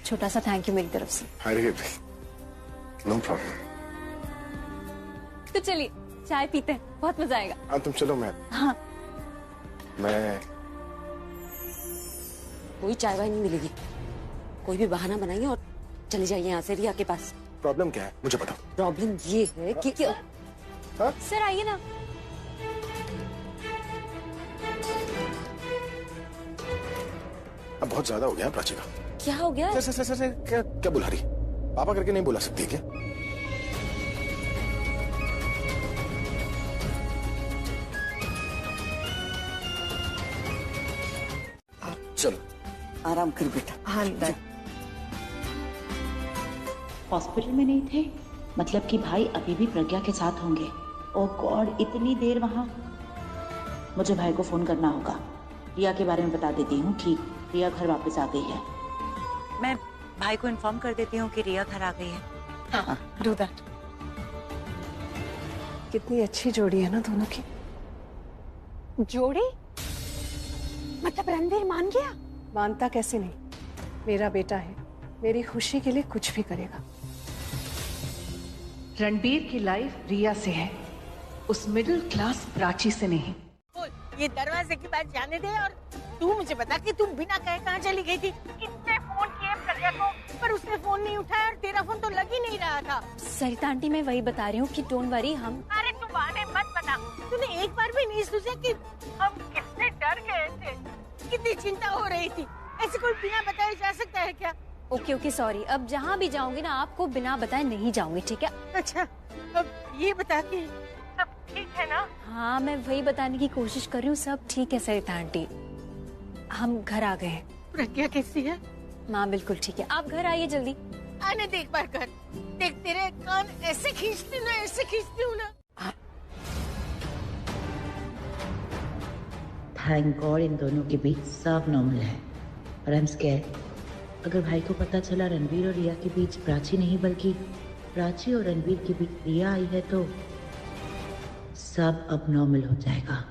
छोटा सा thank you मेरी तरफ से। अरे नो प्रॉब्लम। तो चलिए चाय पीते हैं, बहुत मजा आएगा। हाँ तुम चलो, हाँ मैं कोई चाय वाय नहीं मिलेगी, कोई भी बहाना बनाइए और चले जाइए यहाँ से रिया के पास। प्रॉब्लम क्या है मुझे बताओ। प्रॉब्लम ये है कि हाँ? सर आइए ना। अब बहुत ज्यादा हो गया प्राची का। क्या हो गया? सर क्या क्या बुला रही? पापा करके नहीं बुला सकती क्या? चलो आराम कर बेटा। हाँ हॉस्पिटल में नहीं थे, मतलब कि भाई अभी भी प्रज्ञा के साथ होंगे। ओह गॉड, इतनी देर वहां। मुझे भाई को फोन करना होगा, रिया के बारे में बता देती हूँ। ठीक, रिया घर वापस आ गई है। मैं भाई को इन्फॉर्म कर देती हूँ कि रिया घर आ गई है। हाँ डू दैट। कितनी अच्छी जोड़ी है ना दोनों की। जोड़ी मतलब रणवीर मान गया? मानता कैसे नहीं, मेरा बेटा है, मेरी खुशी के लिए कुछ भी करेगा। रणबीर की लाइफ रिया से है, उस मिडिल क्लास प्राची से नहीं। ये दरवाजे की बात जाने दे और तू मुझे बता कि तुम बिना कहे कहाँ चली गई थी? कितने फोन किए प्रज्ञा को, पर उसने फोन नहीं उठाया और तेरा फोन तो लग ही नहीं रहा था। सरिता आंटी मैं वही बता रही हूँ कि डोंट वरी हम। अरे तू बहाने मत बता, तूने एक बार भी नहीं सोचा कि हम कितने डर गए थे, कितनी चिंता हो रही थी। ऐसे कोई बिना बताए जा सकता है क्या? ओके सॉरी, अब जहाँ भी जाऊंगी ना आपको बिना बताए नहीं जाऊंगी, ठीक है? अच्छा अब ये बता के सब ठीक है ना? हाँ मैं वही बताने की कोशिश कर रही हूँ, सब ठीक है सरिता आंटी, हम घर आ गए हैं। प्रज्ञा कैसी है? माँ बिल्कुल ठीक है, आप घर आइए जल्दी। आने देख बार कर, देख तेरे कान ऐसे खींचती ना, ऐसे खींचती हूँ ना। थैंक गॉड इन दोनों के बीच सब नॉर्मल है। और आई एम स्कैर्ड, अगर भाई को पता चला रणवीर और रिया के बीच प्राची नहीं बल्कि प्राची और रणवीर के बीच रिया आई है तो सब अब नॉर्मल हो जाएगा।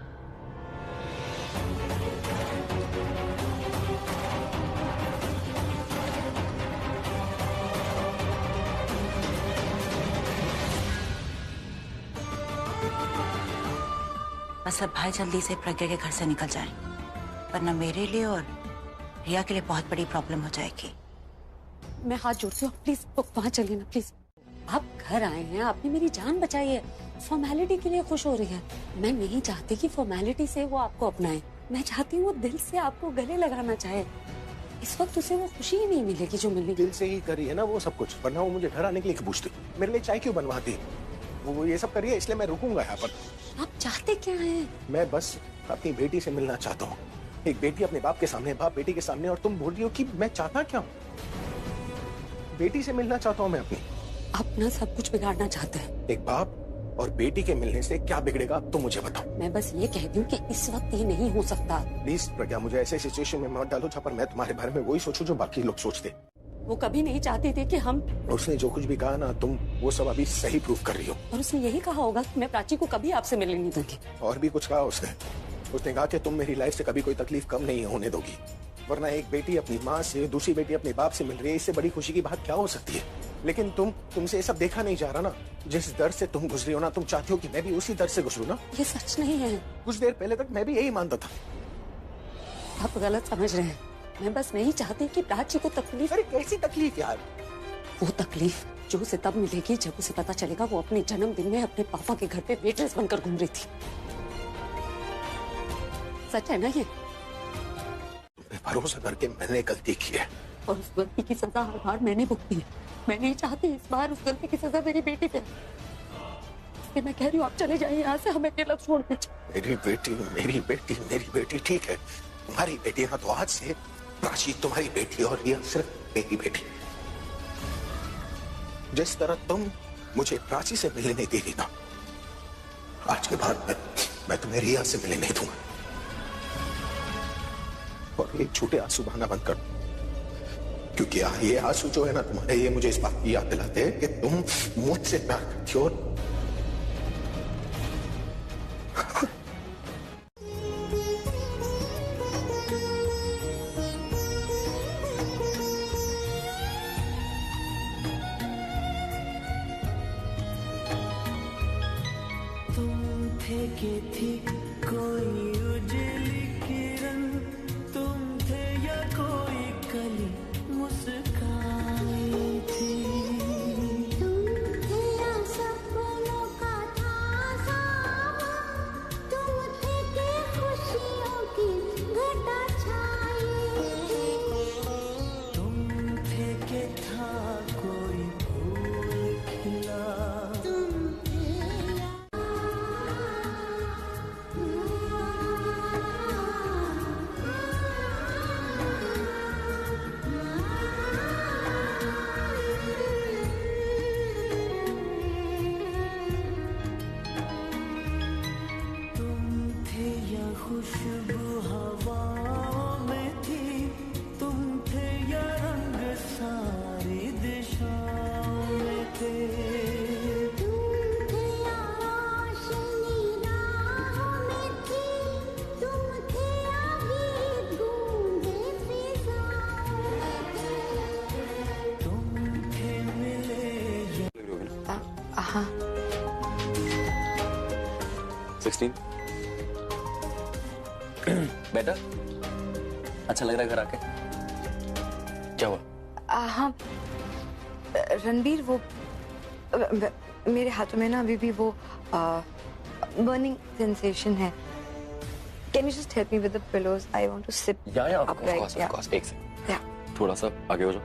बस अब भाई जल्दी से प्रज्ञा के घर से निकल जाए, वरना मेरे लिए और रिया के लिए बहुत बड़ी प्रॉब्लम हो जाएगी। मैं हाथ जोड़ती हूँ, प्लीज वहाँ चलिए ना प्लीज। आप घर आए हैं, आपने मेरी जान बचाई है, फॉर्मेलिटी के लिए खुश हो रही है। मैं नहीं चाहती कि फॉर्मेलिटी से वो आपको अपनाए, मैं चाहती हूँ वो दिल से आपको गले लगाना चाहे। इस वक्त उसे वो खुशी ही नहीं मिलेगी जो मिली। दिल से ही करी है ना वो सब कुछ, वरना वो मुझे घर आने के लिए पूछती, मेरे लिए चाय क्यों बनवाती? वो ये सब करिए इसलिए मैं रुकूंगा यहाँ पर। आप चाहते क्या हैं? मैं बस अपनी बेटी से मिलना चाहता हूँ। एक बेटी अपने बाप के सामने, बाप बेटी के सामने, और तुम बोल रही हो कि मैं चाहता क्या हूँ? बेटी से मिलना चाहता हूँ मैं अपनी। अपना सब कुछ बिगाड़ना चाहते हैं। एक बाप और बेटी के मिलने से क्या बिगड़ेगा तुम मुझे बताओ। मैं बस ये कहती हूँ कि इस वक्त ये नहीं हो सकता। प्लीज प्रज्ञा, मुझे ऐसे सिचुएशन में मत डालो जहाँ पर मैं तुम्हारे बारे में वही सोचूं जो बाकी लोग सोचते। वो कभी नहीं चाहती थी कि हम। उसने जो कुछ भी कहा ना, तुम वो सब अभी सही प्रूफ कर रही हो। और उसने यही कहा होगा कि मैं प्राची को कभी आपसे मिलने नहीं दूंगी। और भी कुछ कहा उसने। उसने कहा कि तुम मेरी लाइफ से कभी कोई तकलीफ कम नहीं होने दोगी, वरना एक बेटी अपनी माँ से, दूसरी बेटी अपने बाप से मिल रही है, इससे बड़ी खुशी की बात क्या हो सकती है? लेकिन तुमसे ये सब देखा नहीं जा रहा ना। जिस दर्द से तुम गुजरी हो ना, तुम चाहती हो कि मैं भी उसी दर्द से गुजरूं ना। ये सच नहीं है। कुछ देर पहले तक मैं भी यही मानता था। आप गलत समझ रहे हैं। मैं बस नहीं चाहती कि प्राची को तकलीफ। अरे कैसी तकलीफ यार? वो तकलीफ जो उसे तब मिलेगी जब उसे पता चलेगा वो अपने जन्मदिन में अपने पापा के घर पे वेट्रेस बनकर घूम रही थी। सच है ना ये? भरोसा करके मैंने गलती की है और उस गलती की सजा हर बार मैंने भुगती है। मैं नहीं चाहती इस बार उस गलती की सजा मेरी बेटी पे। इसलिए मैं कह रही हूँ आप चले जाइए यहाँ से, हमें अकेला छोड़ दीजिए। मेरी बेटी, मेरी बेटी, मेरी बेटी ठीक है। तुम्हारी बेटी है ना, तो आज से प्राची तुम्हारी बेटी और रिया सिर्फ मेरी बेटी। जिस तरह तुम मुझे प्राची से मिलने नहीं दे रही ना, आज के बाद मैं तुम्हें रिया से मिलने नहीं दूंगा। और ये झूठे आंसू बहाना बंद कर, क्योंकि ये आंसू जो है ना तुम्हारे, ये मुझे इस बात की याद दिलाते हैं कि तुम मुझसे प्यार करती हो। के थी कोई उजली किरण, तुम थे या कोई कली मुस्काई थी। तुम थे या सपनों का ताज़ा, तुम थे कि खुशियों की घटा छाई थी। तुम थे कि था कोई फूल खिला, तुम थे या तुम थे या खुशबू हवाओं में थी, तुम थे या रंग सारी दिशाओं में थे। तुम थे या रोशनी राहों में थी, तुम थे या गीत गूंजे फिजाओं में थे। तुम थे मिले हाँ 16 बेटा अच्छा लग रहा है घर आके? क्या हुआ? हाँ रणबीर, वो मेरे हाथों में ना अभी भी वो बर्निंग सेंसेशन है। Can you just help me with the pillows? I want to sit of course एक सेकंड थोड़ा सा आगे हो जाओ।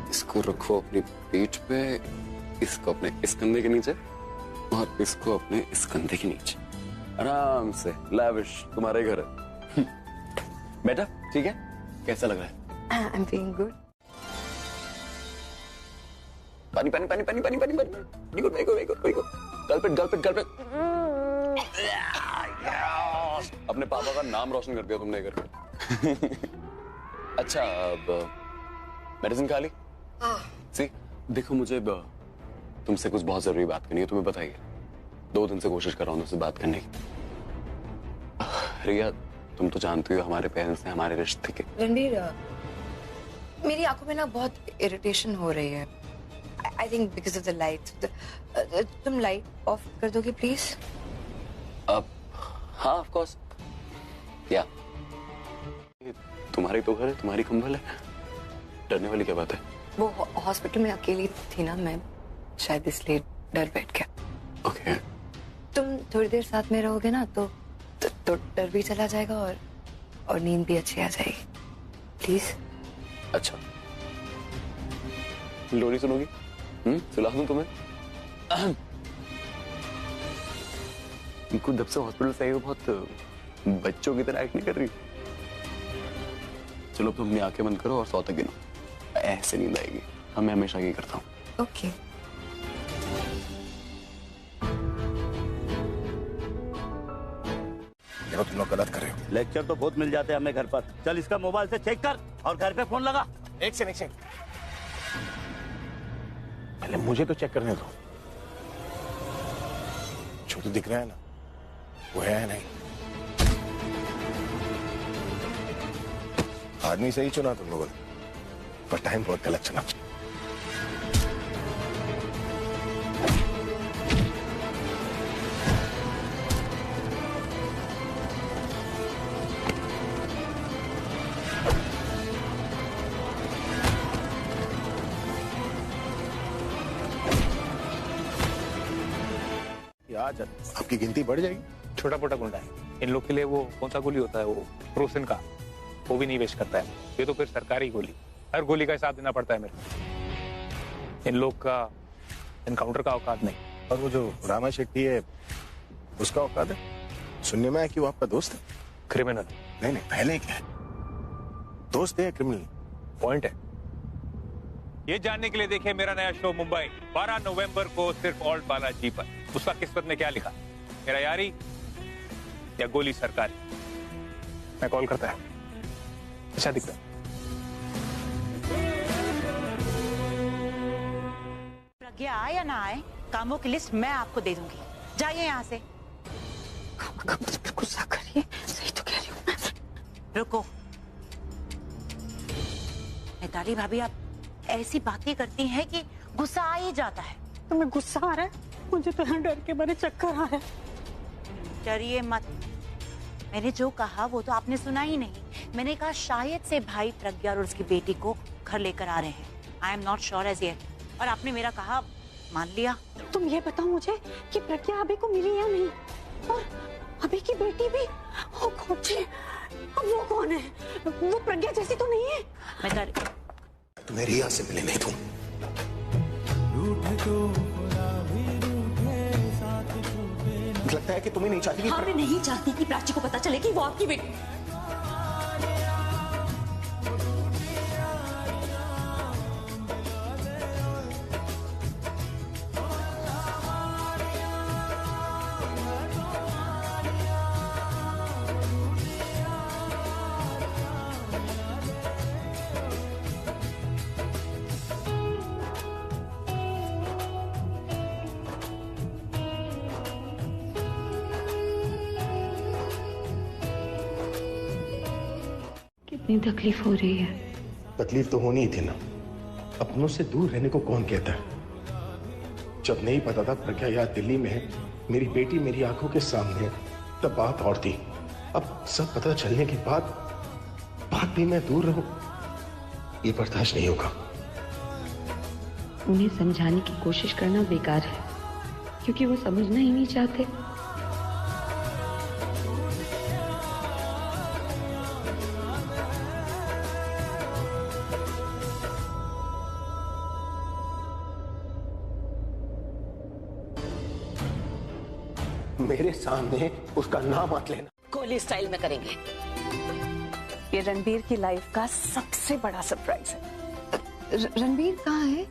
इसको रखो अपनी पीठ पे, इसको अपने इस कंधे के नीचे और इसको अपने इस कंधे के नीचे। आराम से लाविश तुम्हारे घर है। बेटा ठीक है, कैसा लग रहा है? I am feeling good. पानी पानी पानी पानी पानी पानी पानी very good very good very good very good. गलपेट गलपेट गलपेट। अपने पापा का नाम रोशन कर दिया तुमने करके। अच्छा अब मेडिसिन खा ली? सी देखो मुझे तुमसे कुछ बहुत जरूरी बात करनी है, तुम्हें बताइए। 2 दिन से कोशिश कर रहा हूँ तुमसे बात करने की। रिया तुम तो जानती हो हमारे पेरेंट्स ने हमारे रिश्ते के। रणबीर, मेरी आंखों में ना बहुत इरिटेशन हो रही है। I think because of the light. तुम लाइट ऑफ कर दोगे प्लीज? अब हाँ ऑफ कोर्स। क्या तुम्हारी तो घर है, तुम्हारी कंबल है, डरने वाली क्या बात है? वो हॉस्पिटल में अकेली थी ना, मैं शायद इसलिए डर बैठ गया। ओके तुम थोड़ी देर साथ में रहोगे ना तो डर भी चला जाएगा और नींद भी अच्छी आ जाएगी। प्लीज। अच्छा लोरी सुनोगी? सुला दूं तुम्हें? इनको जब से हॉस्पिटल से आई हो बहुत बच्चों की तरह एक्ट नहीं कर रही। चलो तुम अपनी आंखें बंद करो और 100 तक गिनो, ऐसे नींद आएगी। मैं हमेशा ये करता हूँ। ओके तुम लोग गलत कर रहे हो। लेक्चर तो बहुत मिल जाते हैं हमें घर पर। चल इसका मोबाइल से चेक कर और घर पे फोन लगा। एक सेकंड पहले मुझे तो चेक करने दो। जो तो दिख रहा है ना वो है नहीं। आदमी सही चुना तुम लोगों ने, पर टाइम बहुत गलत चुना। आज आपकी गिनती बढ़ जाएगी। छोटा मोटा गुंडा है, इन लोग के लिए वो कौन सा गोली होता है, वो प्रोसिन का, वो भी नहीं वेस्ट करता है। ये तो फिर सरकारी गोली, हर गोली का हिसाब देना पड़ता है मेरे को। इन लोग का एनकाउंटर का औकात नहीं। और वो जो रामा शेट्टी है उसका औकात है? सुनने में आया कि वो आपका दोस्त है। क्रिमिनल? नहीं पहले क्या है, दोस्त है क्रिमिनल? पॉइंट है। ये जानने के लिए देखिए मेरा नया शो मुंबई 12 नवंबर को सिर्फ ऑल्ट बालाजी पर। उसका किस्मत में क्या लिखा, मेरा यारी या गोली सरकारी? मैं कॉल करता है। अच्छा दिखता है। प्रज्ञा आए या ना आए, कामों की लिस्ट मैं आपको दे दूंगी। जाइए यहाँ से। गुस्सा करिए, सही तो कह रही हूँ मैं। रुको मिताली भाभी, आप ऐसी बातें करती हैं कि गुस्सा आ ही जाता है। तुम्हें गुस्सा आ रहा है? मुझे तो यहाँ डर के मारे चक्कर आ रहा है। डरिए मत। मैंने जो कहा वो तो आपने सुना ही नहीं। मैंने कहा शायद से भाई प्रज्ञा और उसकी बेटी को घर लेकर आ रहे हैं। I am not sure as yet. और आपने मेरा कहा मान लिया। तुम ये बताओ मुझे कि प्रज्ञा अभी को मिली या नहीं, और अभी की बेटी भी। ओ खोजी, वो कौन है? वो प्रज्ञा जैसी तो नहीं है। मैं डर तुम्हें रिया से मिले नहीं तुम। लगता है कि तुम्हें नहीं चाहती कि हाँ, मैं नहीं चाहती कि प्राची को पता चले कि वो आपकी बेटी। कितनी तकलीफ हो रही है। तकलीफ तो होनी ही थी ना। अपनों से दूर रहने को कौन कहता है? जब नहीं पता था प्रज्ञा यहाँ दिल्ली में है, मेरी बेटी मेरी आंखों के सामने, तब बात और थी। अब सब पता चलने के बाद भी मैं दूर रहूं, ये बर्दाश्त नहीं होगा। उन्हें समझाने की कोशिश करना बेकार है, क्योंकि वो समझना ही नहीं चाहते। मेरे सामने उसका नाम मत लेना। कोहली स्टाइल में करेंगे। ये रणबीर की लाइफ का सबसे बड़ा सरप्राइज है। रणबीर कहाँ है?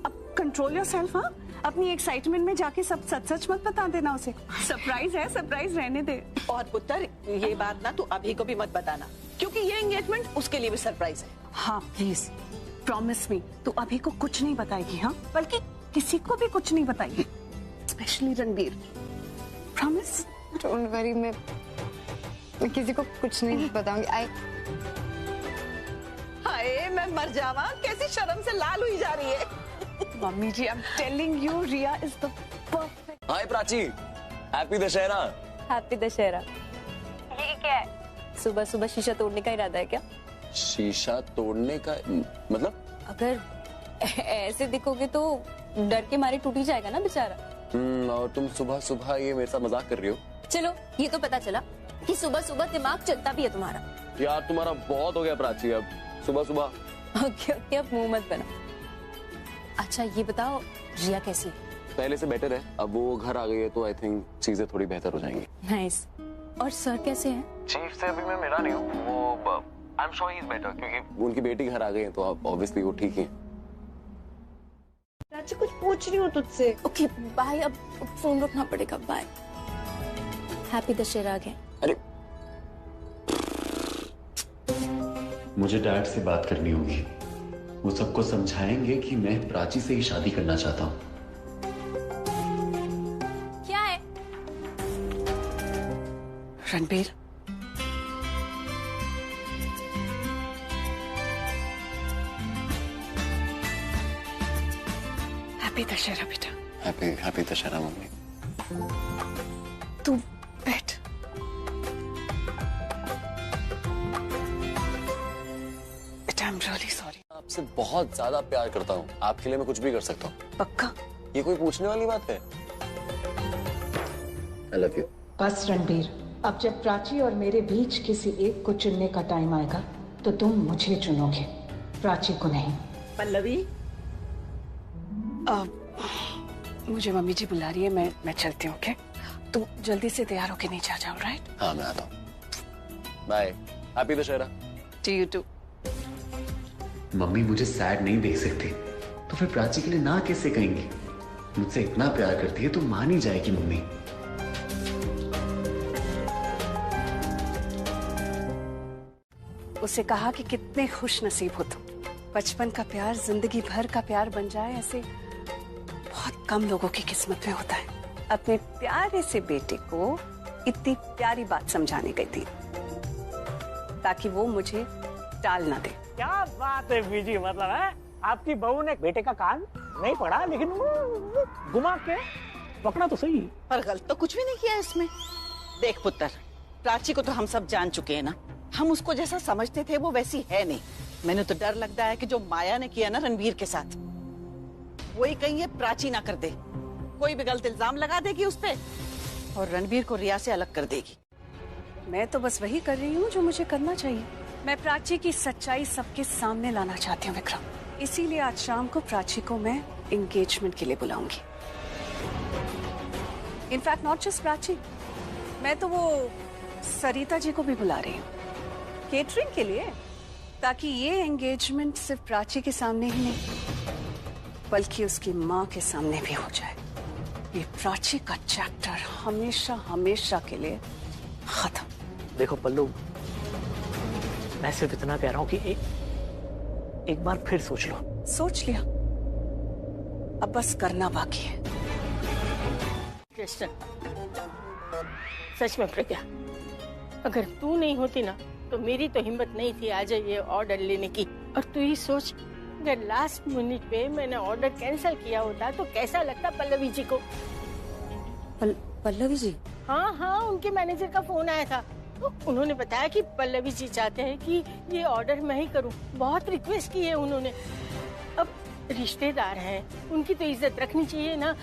अब कंट्रोल योरसेल्फ। हाँ, अपनी एक्साइटमेंट में जाके सब सच मत बता देना उसे। सरप्राइज है, सरप्राइज रहने दे। और पुत्र, ये बात ना तू अभी को भी मत बताना, क्योंकि ये एंगेजमेंट उसके लिए भी सरप्राइज है। हाँ प्लीज प्रॉमिस मी, तू अभी को कुछ नहीं बताएगी। हाँ, बल्कि किसी को भी कुछ नहीं बताएगी, specially Ranbir. Promise? Don't worry, मैं किसी को कुछ नहीं बताऊंगी। हाय मैं मर जावा, कैसी शर्म से लाल हुई जा रही है। Mummy ji, I am telling you, Riya is the perfect. Hi Prachi, happy Dussehra. Happy Dussehra. ये क्या है? सुबह सुबह शीशा तोड़ने का इरादा है क्या? शीशा तोड़ने का मतलब? अगर ऐसे दिखोगे तो डर के मारे टूट ही जाएगा ना बेचारा। और तुम सुबह सुबह ये मेरे साथ मजाक कर रही हो? चलो, ये तो पता चला कि सुबह सुबह दिमाग चलता भी है तुम्हारा। यार तुम्हारा बहुत हो गया प्राची, अब सुबह सुबह। ओके, अब मुंह मत बना। अच्छा ये बताओ, रिया कैसी है? पहले से बेटर है। अब वो घर आ गई है तो आई थिंक चीजें थोड़ी बेहतर हो जाएंगी। नाइस। और सर कैसे हैं? चीफ से अभी मैं मिला नहीं हूँ, वो I am sure he is better, क्योंकि उनकी बेटी घर आ गई है तो अब ऑब्वियसली वो ठीक ही है। प्राची कुछ पूछ रही हूँ तुझसे। ओके बाय, अब फोन रखना पड़ेगा। बाय। Happy Dussehra again. अरे मुझे डैड से बात करनी होगी। वो सबको समझाएंगे कि मैं प्राची से ही शादी करना चाहता हूँ। क्या है? रणबीर, हैप्पी दशहरा बेटा। Happy Dussehra mummy. तू बैठ। बेटा आई एम रियली सॉरी। आपसे बहुत ज्यादा प्यार करता हूँ, आपके लिए मैं कुछ भी कर सकता हूँ। पक्का? ये कोई पूछने वाली बात है? I love you. बस रणबीर, अब जब प्राची और मेरे बीच किसी एक को चुनने का टाइम आएगा तो तुम मुझे चुनोगे, प्राची को नहीं। पल्लवी, मुझे मम्मी जी बुला रही है, मैं चलती हूँ। ओके, तू जल्दी से तैयार होके नीचे आ जाओ। राइट? हाँ मैं आता हूँ। Bye. Happy Dussehra. To you too. Mummy मुझे सैड नहीं देख सकती, तो फिर प्राची के लिए ना कैसे कहेंगी? मुझसे इतना प्यार करती है तो मान ही जाएगी मम्मी। उसे कहा कि कितने खुश नसीब हो तुम। बचपन का प्यार जिंदगी भर का प्यार बन जाए, ऐसे बहुत कम लोगों की किस्मत में होता है। अपने प्यारे से बेटे को इतनी प्यारी बात समझाने गई थी ताकि वो मुझे टाल ना दे। क्या बात है बीजी, मतलब है आपकी बहू ने बेटे का कान नहीं पड़ा लेकिन घुमा के पकड़ा तो सही। पर गलत तो कुछ भी नहीं किया इसमें। देख पुत्र, प्राची को तो हम सब जान चुके हैं ना, हम उसको जैसा समझते थे वो वैसी है नहीं। मैंने तो डर लगता है कि जो माया ने किया ना रणवीर के साथ, वही कहीं ये प्राची ना कर दे, कोई भी गलत इल्जाम लगा देगी उस पे और रणवीर को रिया से अलग कर देगी। मैं तो बस वही कर रही हूँ जो मुझे करना चाहिए। मैं प्राची की सच्चाई सबके सामने लाना चाहती हूँ विक्रम, इसीलिए आज शाम को प्राची को मैं एंगेजमेंट के लिए बुलाऊंगी। इनफैक्ट नॉट जस्ट प्राची, मैं तो वो सरिता जी को भी बुला रही हूँ केटरिंग के लिए, ताकि ये एंगेजमेंट सिर्फ प्राची के सामने ही नहीं बल्कि उसकी माँ के सामने भी हो जाए। ये प्राची का चैप्टर हमेशा हमेशा के लिए खत्म। देखो पल्लू, मैं सिर्फ इतना कह रहा हूँ कि एक बार फिर सोच लो। सोच लिया, अब बस करना बाकी है। कृष्ण, सच में प्रज्ञा, अगर तू नहीं होती ना तो मेरी तो हिम्मत नहीं थी आज ये ऑर्डर लेने की। और तू ही सोच, अगर लास्ट मिनट पे मैंने ऑर्डर कैंसिल किया होता तो कैसा लगता पल्लवी जी को। पल्लवी जी? हाँ हाँ, उनके मैनेजर का फोन आया था, तो उन्होंने बताया कि पल्लवी जी चाहते हैं कि ये ऑर्डर मैं ही करूं। बहुत रिक्वेस्ट की है उन्होंने। अब रिश्तेदार हैं, उनकी तो इज्जत रखनी चाहिए ना।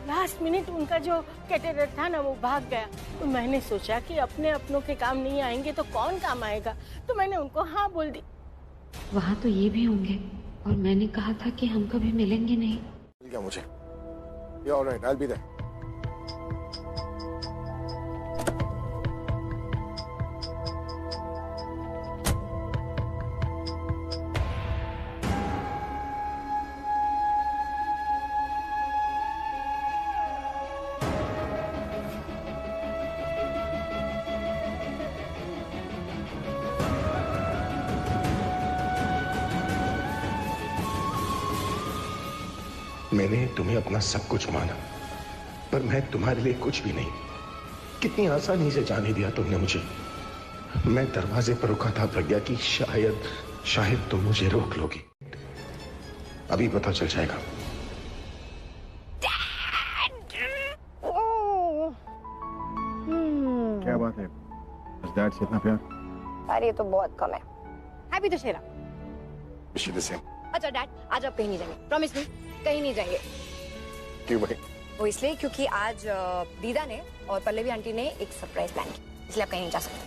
लास्ट मिनट उनका जो कैटरर था ना वो भाग गया, तो मैंने सोचा कि अपने अपनों के काम नहीं आएंगे तो कौन काम आएगा, तो मैंने उनको हाँ बोल दी। वहाँ तो ये भी होंगे और मैंने कहा था कि हम कभी मिलेंगे नहीं। मिल गया मुझे। Yeah, all right, I'll be there. मैंने तुम्हें अपना सब कुछ माना, पर मैं तुम्हारे लिए कुछ भी नहीं। कितनी आसानी से जाने दिया तुमने मुझे। मैं दरवाजे पर रुका था प्रज्ञा की शायद तुम मुझे रोक लोगी। अभी पता चल जाएगा। क्या बात है, डैड से इतना प्यार? यार ये तो बहुत कम है। Happy Dussehra. Wish you the same. अच्छा डैड, आज आप कहीं नहीं जाएंगे, प्रॉमिस मी, कहीं नहीं जाएंगे। क्यों भाई? वो इसलिए क्योंकि आज दीदा ने और पल्लवी आंटी ने एक सरप्राइज प्लान किया, इसलिए आप कहीं नहीं जा सकते।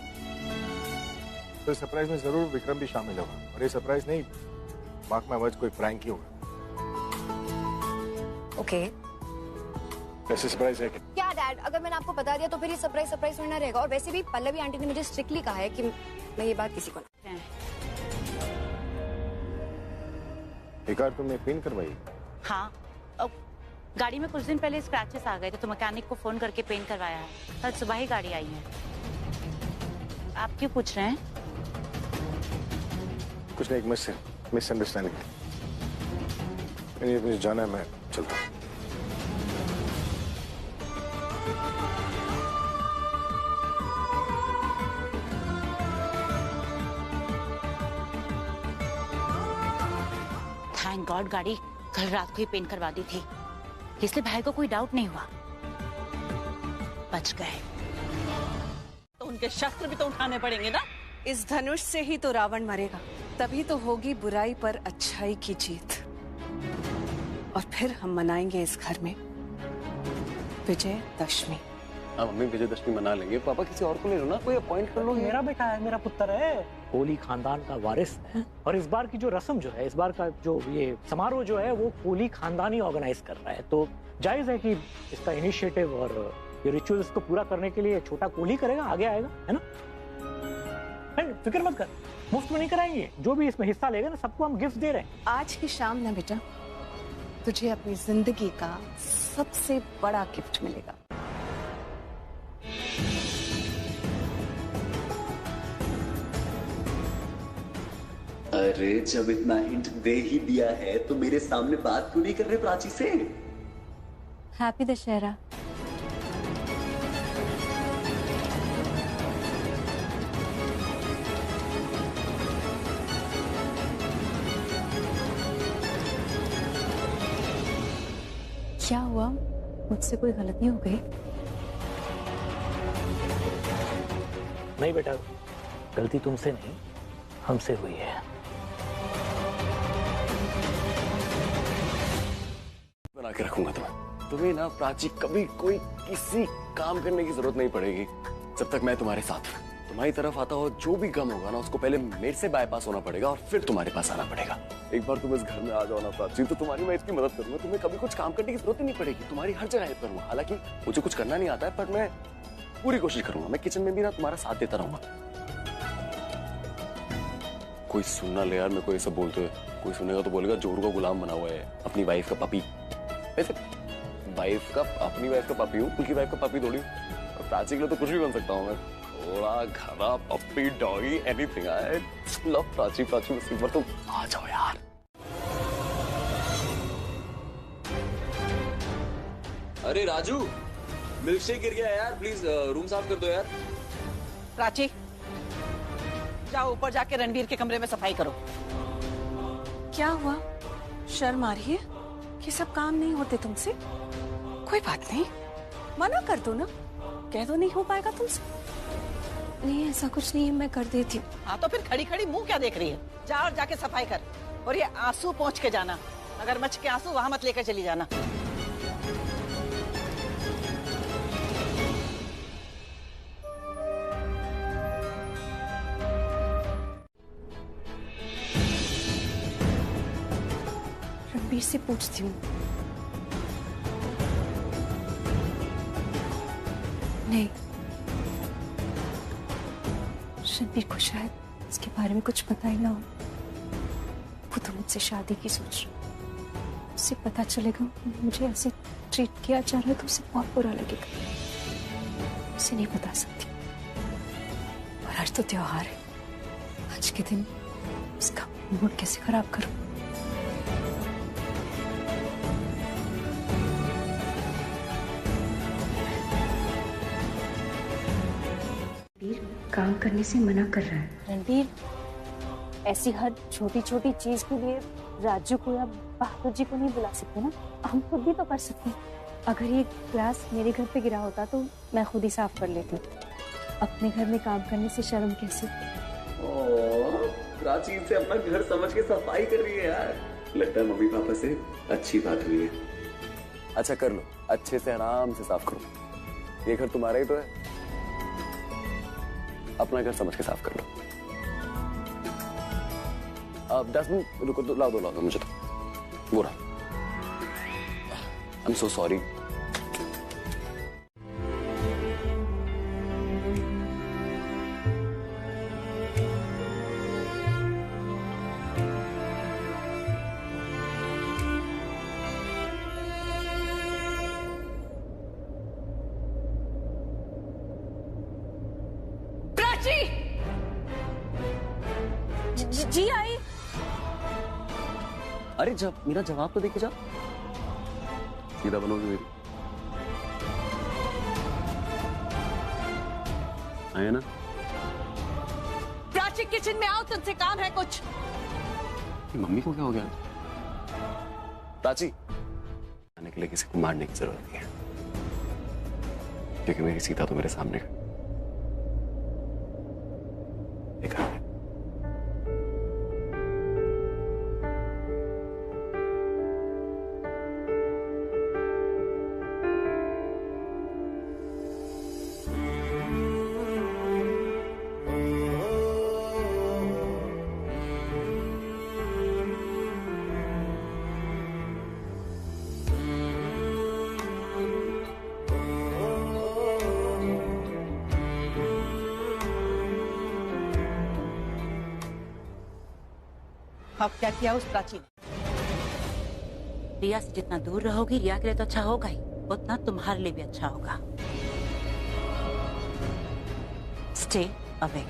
तो सरप्राइज में जरूर विक्रम भी शामिल होगा, और ये सरप्राइज नहीं, मार्क माय वर्ड्स, कोई प्रैंक ही होगा। ओके। वैसे सरप्राइज है क्या डैड, अगर मैंने आपको बता दिया तो फिर ये सरप्राइज होना रहेगा। और वैसे भी पल्लवी आंटी ने मुझे स्ट्रिक्टली कहा है कि मैं ये बात किसी को ना। एक कार तुमने पेंट करवाई? हाँ, गाड़ी में कुछ दिन पहले स्क्रैचेस आ गए थे तो मैकेनिक को फोन करके पेंट करवाया है। कल सुबह ही गाड़ी आई है। आप क्यों पूछ रहे हैं? कुछ नहीं, एक मिसअंडरस्टैंडिंग। मुझे जाना है, मैं चलता हूँ। थैंक गॉड गाड़ी कल रात को ही पेंट करवा दी थी, इसलिए भाई को कोई डाउट नहीं हुआ, बच गए। तो उनके शस्त्र भी तो उठाने पड़ेंगे ना। इस धनुष से ही तो रावण मरेगा, तभी तो होगी बुराई पर अच्छाई की जीत, और फिर हम मनाएंगे इस घर में विजयदशमी। हाँ मम्मी, विजयदशमी मना लेंगे। पापा किसी और को ले लो ना, कोई अपॉइंट कर लो। मेरा बेटा है, मेरा पुत्र है, कोहली खानदान का वारिस है। और इस बार की जो रस्म जो है, इस बार का जो ये समारोह जो है वो कोहली खानदान ही ऑर्गेनाइज कर रहा है, तो जायज है कि इसका इनिशिएटिव और ये रिचुअल्स को पूरा करने के लिए छोटा कोहली करेगा, आगे आएगा, है ना? फिक्र मत कर, मुफ्त में नहीं कराएंगे। जो भी इसमें हिस्सा लेगा ना, सबको हम गिफ्ट दे रहे हैं। आज की शाम ना बेटा, तुझे अपनी जिंदगी का सबसे बड़ा गिफ्ट मिलेगा। अरे जब इतना हिंट दे ही दिया है तो मेरे सामने बात क्यों नहीं कर रहे प्राची से? हैप्पी दशहरा। क्या हुआ? मुझसे कोई गलती हो गई? नहीं बेटा, गलती तुमसे नहीं, हमसे हुई है। बना के रखूंगा तुम्हें ना प्राची, कभी कोई किसी काम करने की जरूरत नहीं पड़ेगी जब तक मैं तुम्हारे साथ हूं। तुम्हारी तरफ आता हो जो भी गम होगा ना, उसको पहले मेरे से बाईपास होना पड़ेगा और फिर तुम्हारे पास आना पड़ेगा। एक बार तुम इस घर में आ जाओ ना प्राची, तो तुम्हारी मैं इतनी मदद करूंगा, तुम्हें कभी कुछ काम करने की जरूरत ही नहीं पड़ेगी। तुम्हारी हर जगह हेल्प करूंगा। हालांकि मुझे कुछ करना नहीं आता है, पर मैं पूरी कोशिश करूंगा। मैं किचन में भी ना तुम्हारा साथ देता रहूंगा। कोई सुनना ले यार, मेरे को ये सब बोलते हुए। कोई सुनेगा तो बोलेगा जोरू का गुलाम बना हुआ है, अपनी वाइफ का पपी। वैसे अपनी वाइफ का पपी हूँ, उनकी वाइफ का पपी थोड़ी हूँ। और प्राची के लिए तो कुछ भी बन सकता हूँ मैं। थोड़ा घरा, puppy, doggy, anything. I love Prachi. Prachi बस एक बार तुम आ जाओ यार। अरे राजू, मिल्कशेक गिर गया यार, प्लीज रूम साफ कर दो यार। प्राची, जाओ ऊपर जाके रणवीर के कमरे में सफाई करो। क्या हुआ? शर्म आ रही है? ये सब काम नहीं होते तुमसे? कोई बात नहीं, मना कर दो ना, कह दो नहीं हो पाएगा तुमसे। नहीं, ऐसा कुछ नहीं है, मैं कर देती हूँ। हाँ तो फिर खड़ी खड़ी मुंह क्या देख रही है? जा और जाके सफाई कर। और ये आंसू पोंछ के जाना, अगर मच के आंसू वहां मत लेकर चली जाना। रणबीर से पूछती हूँ। नहीं, रणबीर को शायद इसके बारे में कुछ पता ही ना हो। वो तो मुझसे शादी की सोच रहा। उसे पता चलेगा मुझे ऐसे ट्रीट किया जा रहा है तो उसे बहुत बुरा लगेगा। उसे नहीं बता सकती। और आज तो त्योहार है, आज के दिन उसका मूड कैसे खराब करूं? काम करने से मना कर रहा है। रणबीर, ऐसी हर छोटी छोटी चीज के लिए राजू को या बहादुर जी को नहीं बुला सकते ना, हम खुद भी तो कर सकते हैं। अगर ये ग्लास मेरे घर पे गिरा होता तो मैं खुद ही साफ कर लेती। अपने घर में काम करने से शर्म कैसे? प्राची से अपना घर समझ के सफाई कर रही है यार। लगता है मम्मी पापा से अच्छी बात हुई है। अच्छा कर लो, अच्छे से आराम से साफ करो। ये घर तुम्हारा ही तो है, अपना घर समझ के साफ कर लो। अब 10 मिनट रुको, तो लाओ दो मुझे तो वो रहा। I am so sorry. जी आई। अरे जब मेरा जवाब तो देखे जा, सीधा बनोगे मेरी। आया ना? प्राची किचन में आओ, तुमसे काम है कुछ। मम्मी को क्या हो गया? प्राची, आने के लिए किसी को मारने की जरूरत नहीं है, क्योंकि मेरी सीता तो मेरे सामने है। अब क्या किया उस प्राची ने? रिया से जितना दूर रहोगी, रिया के लिए तो अच्छा होगा ही, उतना तुम्हारे लिए भी अच्छा होगा। Stay away.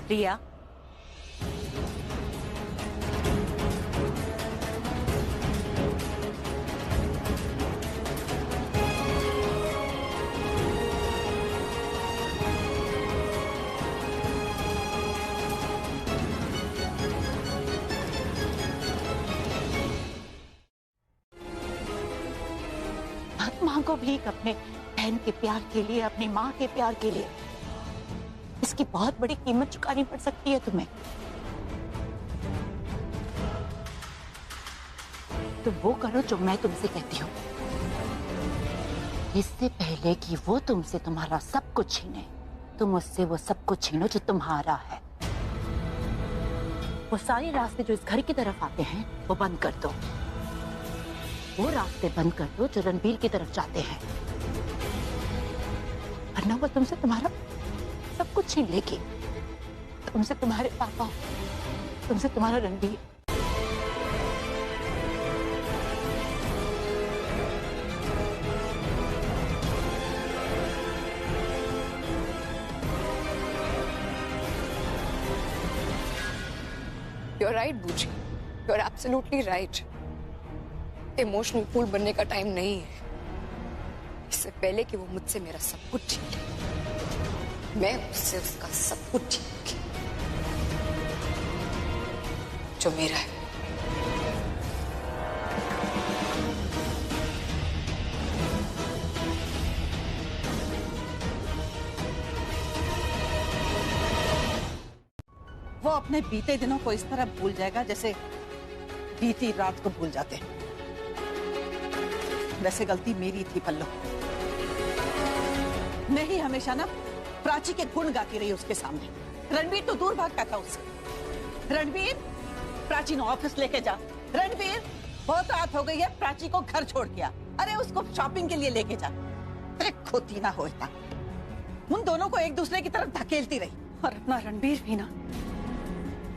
रिया, मांगो भीख अपने बहन के प्यार के लिए, अपनी माँ के प्यार के लिए। इसकी बहुत बड़ी कीमत चुकानी पड़ सकती है तुम्हें। तो वो करो जो मैं तुमसे कहती हूँ, इससे पहले कि वो तुमसे तुम्हारा सब कुछ छीने, तुम उससे वो सब कुछ छीनो जो तुम्हारा है। वो सारे रास्ते जो इस घर की तरफ आते हैं वो बंद कर दो। वो रास्ते बंद कर दो जो रणबीर की तरफ जाते हैं, वरना वो तुमसे तुम्हारा सब कुछ छीन लेगी। तुमसे तुम्हारे पापा, तुमसे तुम्हारा रणबीर। You're right, बूजी। You're absolutely right. Emotional fool बनने का टाइम नहीं है। इससे पहले कि वो मुझसे मेरा सब कुछ छीन ले, मैं उससे उसका सब कुछ छीनूंगी जो मेरा है। वो अपने बीते दिनों को इस तरह भूल जाएगा जैसे बीती रात को भूल जाते हैं। वैसे गलती मेरी थी पल्लो। मैं ही हमेशा ना प्राची के गुण गाती रही उसके सामने। रणबीर तो दूर भागता था उससे। रणबीर, प्राची ने ऑफिस लेके जा। रणबीर, बहुत रात हो गई है, प्राची को घर छोड़ के आ। अरे उसको शॉपिंग के लिए लेके जा। अरे खोती ना होता। उन दोनों को एक दूसरे की तरफ धकेलती रही। और अपना रणबीर भी ना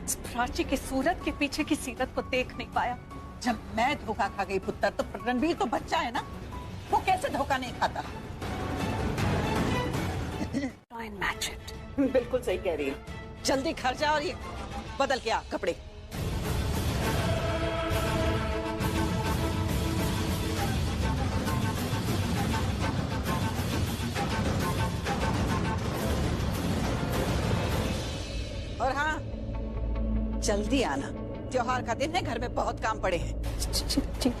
इस प्राची की सूरत के पीछे की सीरत को देख नहीं पाया। जब मैं धोखा खा गई पुत्र, तो रणबीर तो बच्चा है ना, वो कैसे धोखा नहीं खाता? Try and match it. बिल्कुल सही कह रही है। जल्दी घर जा और ये बदल के आ कपड़े। और हाँ, जल्दी आना, त्योहार का दिन है, घर में बहुत काम पड़े हैं। ठीक।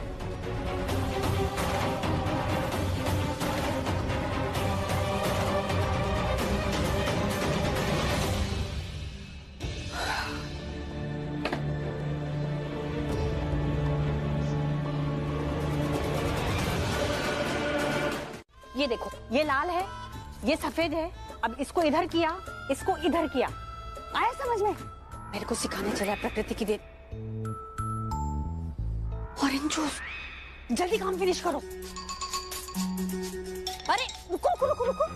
ये देखो, ये लाल है, ये सफेद है। अब इसको इधर किया, इसको इधर किया। आया समझ में? मेरे को सिखाने चला प्रकृति की देन। ऑरेंज जूस, जल्दी काम फिनिश करो। अरे रुको रुको रुको रुको,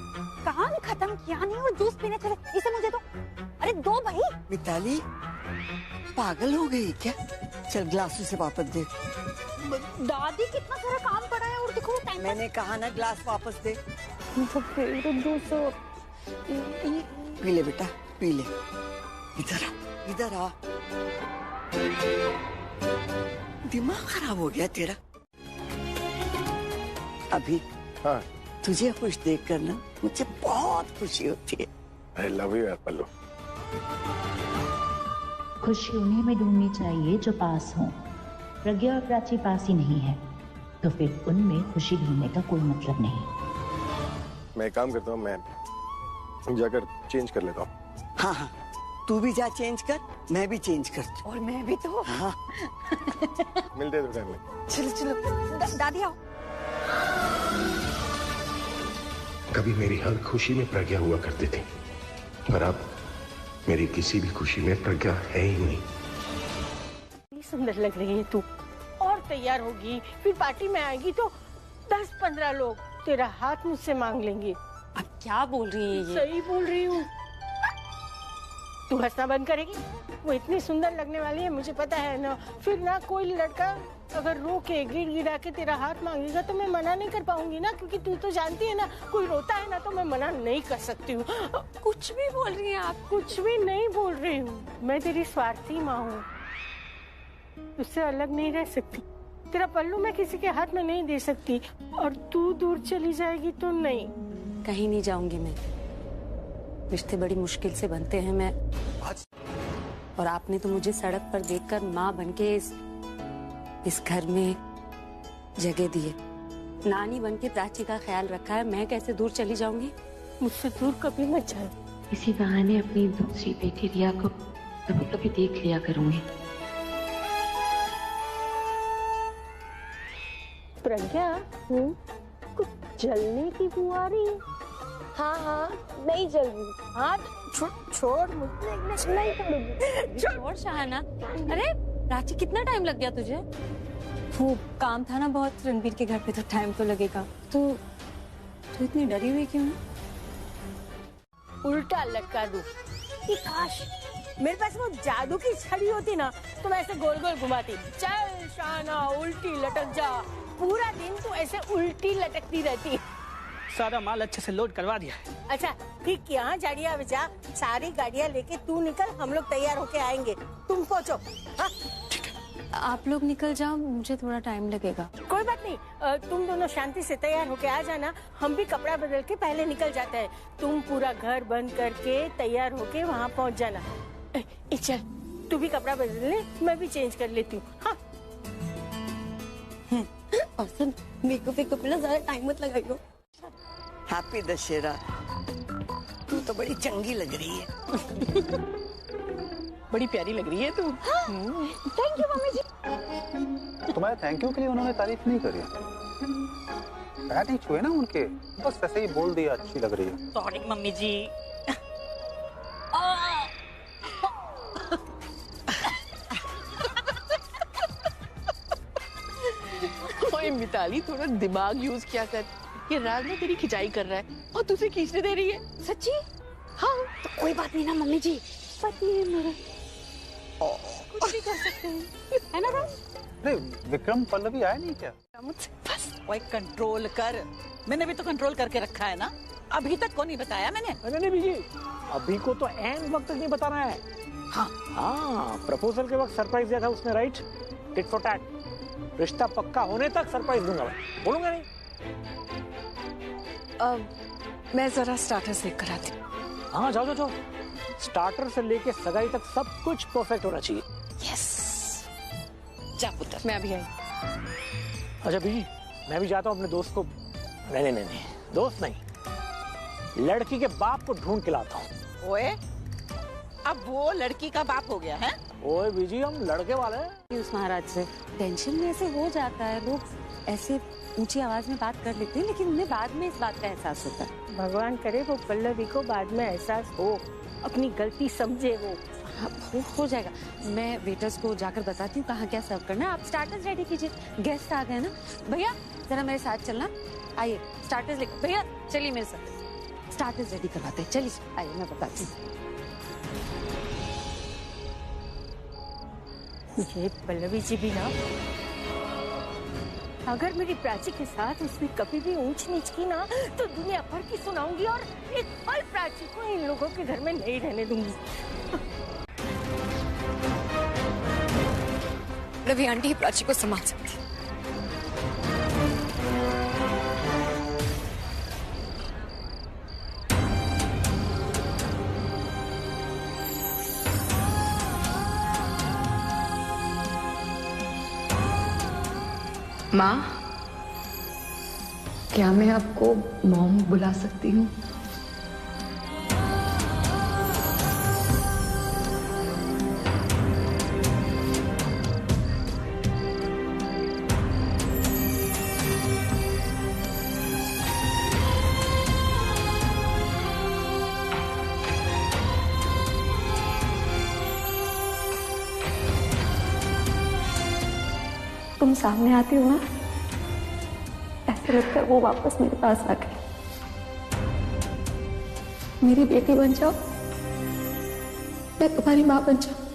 काम खत्म किया नहीं और जूस पीने चले। इसे मुझे दो। अरे दो भाई। मिताली पागल हो गई क्या? चल ग्लास उसे वापस दे। दादी कितना सारा काम पड़ा है और देखो टाइम। मैंने कहा ना ग्लास वापस दे। जूस पी ले बेटा, पी ले। इधर आ, इधर आ। दिमाग खराब हो गया तेरा। अभी हाँ, तुझे खुश देखकर ना मुझे बहुत खुशी होती है। I love you यार पल्लू। खुशी उन्हीं में ढूंढनी चाहिए जो पास हो। प्रज्ञा और प्राची पास ही नहीं है, तो फिर उनमें खुशी ढूंढने का कोई मतलब नहीं। मैं एक काम करता हूँ, मैं जाकर चेंज कर लेता हूँ। हाँ हाँ, तू भी जा चेंज कर, मैं भी चेंज कर। और मैं भी तो। हाँ मिलते हैं दुकान में। चलो चलो दादी आओ। कभी मेरी हर खुशी में प्रज्ञा हुआ करती थी, पर अब मेरी किसी भी खुशी में प्रज्ञा है ही नहीं। सुंदर लग रही है तू। और तैयार होगी, फिर पार्टी में आएगी तो 10-15 लोग तेरा हाथ मुझसे मांग लेंगे। अब क्या बोल रही है ये? सही बोल रही हूँ। तू हंसना बंद करेगी? वो इतनी सुंदर लगने वाली है, मुझे पता है ना। फिर ना कोई लड़का अगर रो के गिड़गिड़ा के तेरा हाथ मांगेगा तो मैं मना नहीं कर पाऊंगी ना, क्योंकि तू तो जानती है ना, कोई रोता है ना तो मैं मना नहीं कर सकती हूँ। कुछ भी बोल रही हैं आप? कुछ भी नहीं बोल रही हूँ। मैं तेरी स्वार्थी माँ हूँ, उससे अलग नहीं रह सकती। तेरा पल्लू मैं किसी के हाथ में नहीं दे सकती, और तू दूर चली जाएगी तो नहीं। कहीं नहीं जाऊंगी मैं। रिश्ते बड़ी मुश्किल से बनते हैं। मैं और आपने तो मुझे सड़क पर देखकर माँ बनके इस घर में जगह दी है। नानी बन के प्राची का ख्याल रखा है, मैं कैसे दूर चली जाऊंगी? मुझसे दूर कभी मत जाए। इसी बहाने अपनी दूसरी बेटी रिया को कभी कभी देख लिया करूंगी। प्रज्ञा, कुछ जलने की बू आ रही है। हाँ नहीं जल रही। हाँ छोड़, मुझे नहीं करूंगी। छोड़ शाहाना। अरे प्राची, कितना टाइम लग गया तुझे? वो काम था ना बहुत रणबीर के घर पे, तो टाइम तो लगेगा। तो इतनी डरी हुई क्यों? उल्टा लटका दूं। ये काश मेरे पास वो जादू की छड़ी होती ना, तो मैं ऐसे गोल गोल घुमाती। चल शाना, उल्टी लटक जा। पूरा दिन तू ऐसे उल्टी लटकती रहती। सारा माल अच्छे से लोड करवा दिया है। अच्छा ठीक किया। हाँ गाड़ियाँ बचा, सारी गाड़ियाँ लेके तू निकल, हम लोग तैयार होके आएंगे। तुम पहुँचो। हाँ आप लोग निकल जाओ, मुझे थोड़ा टाइम लगेगा। कोई बात नहीं, तुम दोनों शांति से तैयार होके आ जाना। हम भी कपड़ा बदल के पहले निकल जाते हैं। तुम पूरा घर बंद करके तैयार होके वहाँ पहुँच जाना। चल तू भी कपड़ा बदल ले, मैं भी चेंज कर लेती हूँ। हाँ मेकअप में ज्यादा टाइम मत लगाइयो। हैप्पी दशहरा। तू तो बड़ी चंगी लग रही है। बड़ी प्यारी लग रही है तू। थैंक यू मम्मी जी। तुम्हारे थैंक यू के लिए उन्होंने तारीफ नहीं करी, पैर नहीं छुए ना उनके, बस ऐसे ही बोल दिया अच्छी लग रही है। सॉरी मम्मी जी। ओए मिताली, थोड़ा दिमाग यूज किया कर। ये राज ना तेरी खिंचाई कर रहा है और तुझे खींचने दे रही है। सच्ची? हाँ तो कोई बात नहीं ना मम्मी जी, पति है मेरे, कुछ भी कर सकते हैं, है ना राज? अरे विक्रम पल्लवी आया नहीं क्या? मुझसे बस ओए कंट्रोल कर। मैंने भी तो कंट्रोल करके रखा है ना, अभी तक को नहीं बताया मैंने। अरे नहीं बीजी, अभी को तो एंड वक्त तक नहीं बताना है। हाँ, प्रपोजल के वक्त सरप्राइज दिया था उसने, राइट? Tit for tat. रिश्ता पक्का होने तक सरप्राइज दूंगा मैं, बोलूंगा नहीं। मैं जरा स्टार्टर्स लेकर कर आती हूँ। हाँ जाओ जाओ जाओ, स्टार्टर से लेके सगाई तक सब कुछ परफेक्ट होना चाहिए। यस, जा पुत्र, मैं अभी आई। अच्छा बीजी, मैं भी जाता हूँ अपने दोस्त को। नहीं, दोस्त नहीं, लड़की के बाप को ढूंढ के लाता हूँ। ओए, अब वो लड़की का बाप हो गया है? ओए बीजी, हम लड़के वाले हैं। उस महाराज से टेंशन में ऐसे हो जाता है, लोग ऐसे ऊंची आवाज में बात कर लेते हैं, लेकिन उन्हें बाद में इस बात का एहसास होता है। भगवान करे वो पल्लवी को बाद में एहसास हो, अपनी गलती समझे वो। हो जाएगा। मैं वेटर्स को जाकर बताती हूँ कहाँ क्या सर्व करना है। आप स्टार्टर्स रेडी कीजिए, गेस्ट आ गए ना। भैया जरा मेरे साथ चलना, आइए स्टार्टर्स लेकर। भैया चलिए मेरे साथ, स्टार्टर्स रेडी करवाते हैं। चलिए आइए, मैं बताती हूँ। ये पल्लवी जी भी ना, अगर मेरी प्राची के साथ उसने कभी भी ऊंच नीच की ना, तो दुनिया भर की सुनाऊंगी और एक पल प्राची को इन लोगों के घर में नहीं रहने दूंगी। रवि आंटी प्राची को संभाल सकती। माँ, क्या मैं आपको मॉम बुला सकती हूँ? तुम सामने आती हो ना, ऐसा लगता है वो वापस मेरे पास आ गई। मेरी बेटी बन जाओ, मैं तुम्हारी माँ बन जाऊं।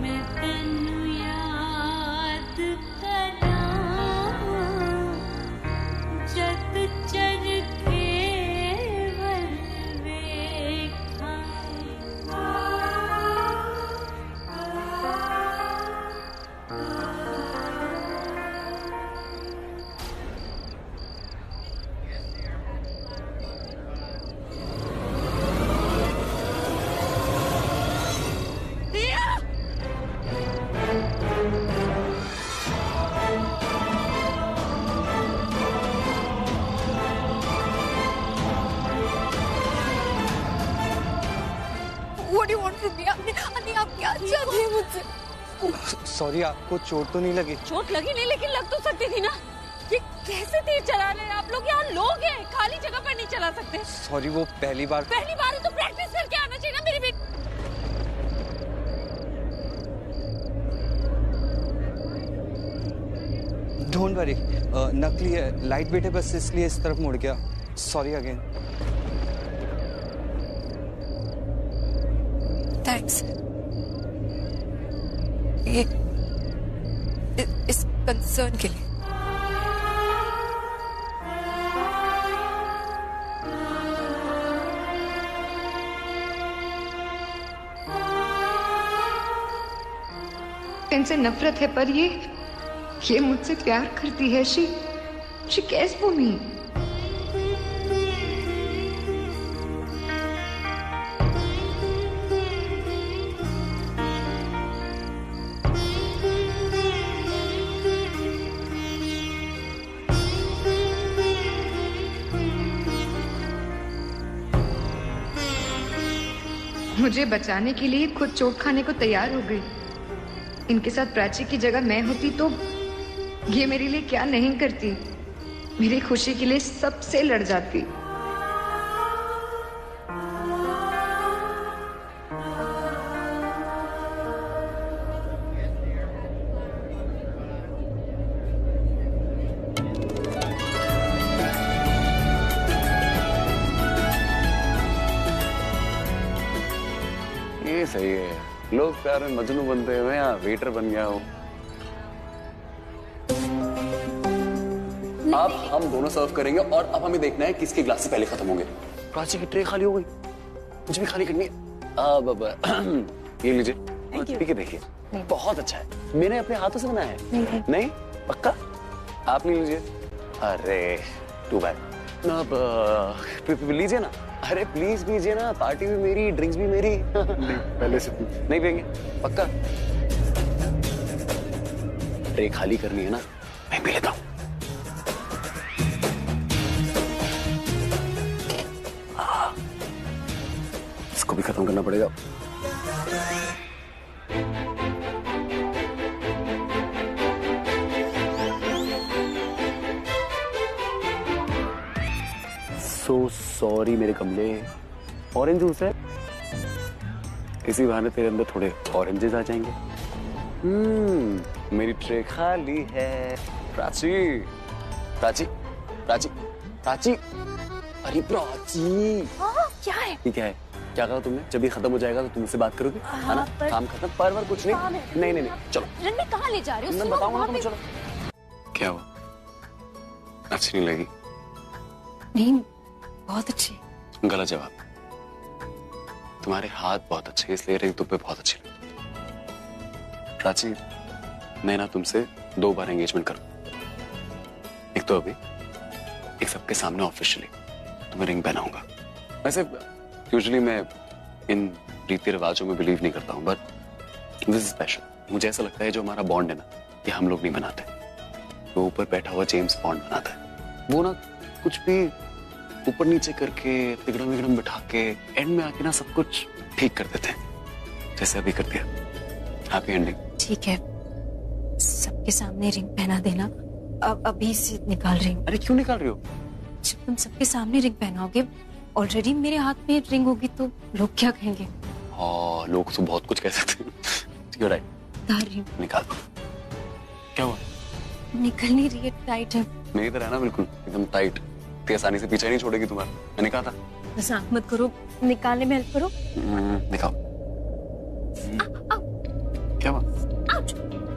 मैं तन्नू यार what you want from me? अनी आप क्या चाहते हैं मुझसे? सॉरी, आपको चोट तो नहीं लगी? चोट लगी नहीं, लेकिन लग तो सकती थी ना। ये कैसे तीर चला रहे हैं आप लोग? यहाँ लोग हैं, खाली जगह पर नहीं चला सकते। सॉरी, वो पहली बार है तो प्रैक्टिस करके आना चाहिए ना मेरी बेटी। डोंट वरी, नकली है, लाइट वेट है, बस इसलिए इस तरफ मुड़ गया। Sorry again. थैंक्स। ये इस कंसर्न के लिए। इनसे नफरत है, पर ये मुझसे प्यार करती है। She cares for me. मुझे बचाने के लिए खुद चोट खाने को तैयार हो गई। इनके साथ प्राची की जगह मैं होती तो ये मेरे लिए क्या नहीं करती। मेरी खुशी के लिए सबसे लड़ जाती। ये सही है, लोग प्यार में मजनू बनते हैं, मैं यहाँ वेटर बन गया हूँ। अब हम दोनों सर्व करेंगे और अब हमें देखना है किसके ग्लास से पहले खत्म होंगे। प्राची की ट्रे खाली हो गई, मुझे भी खाली करनी है। अब ये लीजिए, ठीक है, देखिए बहुत अच्छा है, मैंने अपने हाथों से बनाया है। नहीं पक्का? आप नहीं लीजिए। अरे टू बैड। अब लीजिए ना, अरे प्लीज लीजिए ना, पार्टी भी मेरी, ड्रिंक्स भी मेरी। नहीं, पहले से नहीं पिएंगे पक्का? ट्रे खाली करनी है ना, मैं पी लेता हूँ। इसको भी खत्म करना पड़ेगा। सो सॉरी मेरे कमले। ऑरेंज जूस है, इसी बहाने तेरे अंदर थोड़े ऑरेंजेस आ जाएंगे। मेरी ट्रे खाली है। प्राची प्राची प्राची प्राची, अरे प्राची क्या है? ठीक है, क्या कहा तुमने? जब ये खत्म हो जाएगा तो तुम मुझसे बात करोगे, है ना? काम खत्म, पर कुछ नहीं। नहीं, चलो। रणबीर कहाँ ले जा रहे हो? मैं बताऊंगा तुम्हें, चलो। क्या हुआ? अच्छी नहीं लगी? नहीं, बहुत अच्छी। गलत जवाब। तुम्हारे हाथ बहुत अच्छे, इसलिए रिंग तुम पे बहुत अच्छी लगी। प्राची, मैं ना तुमसे 2 बार एंगेजमेंट करूं। एक तो अभी, एक सबके सामने ऑफिशियली तुम्हें रिंग पहनाऊंगा। वैसे यूजुअली मैं इन रीति रिवाजों में बिलीव नहीं करता हूं, बट दिस इज स्पेशल। मुझे ऐसा लगता है जो हमारा बॉन्ड है ना, ये हम लोग नहीं बनाते, वो ऊपर बैठा हुआ जेम्स बॉन्ड बनाता है। वो ना कुछ भी ऊपर नीचे करके, तिगड़म विगड़म बिठा के, एंड में आके ना सब कुछ ठीक कर देते हैं, जैसे अभी कर दिया। Happy ending. ठीक है, सबके सामने रिंग पहना देना। अब अभी से निकाल रही हूँ। अरे क्यों निकाल रही हो? जब तुम सबके सामने रिंग पहनाओगे, ऑलरेडी मेरे हाथ में रिंग होगी तो लोग क्या कहेंगे? हाँ, लोग तो बहुत कुछ कह सकते हैं। You're right। निकाल। क्या हुआ? निकल नहीं रही है, टाइट है। मेरी तरह है ना, बिल्कुल एकदम टाइट। इतनी आसानी से पीछे नहीं छोड़ेगी तुम्हारा, मैंने कहा था। मजाक मत करो, निकालने में हेल्प करो। निकाल। क्या हुआ?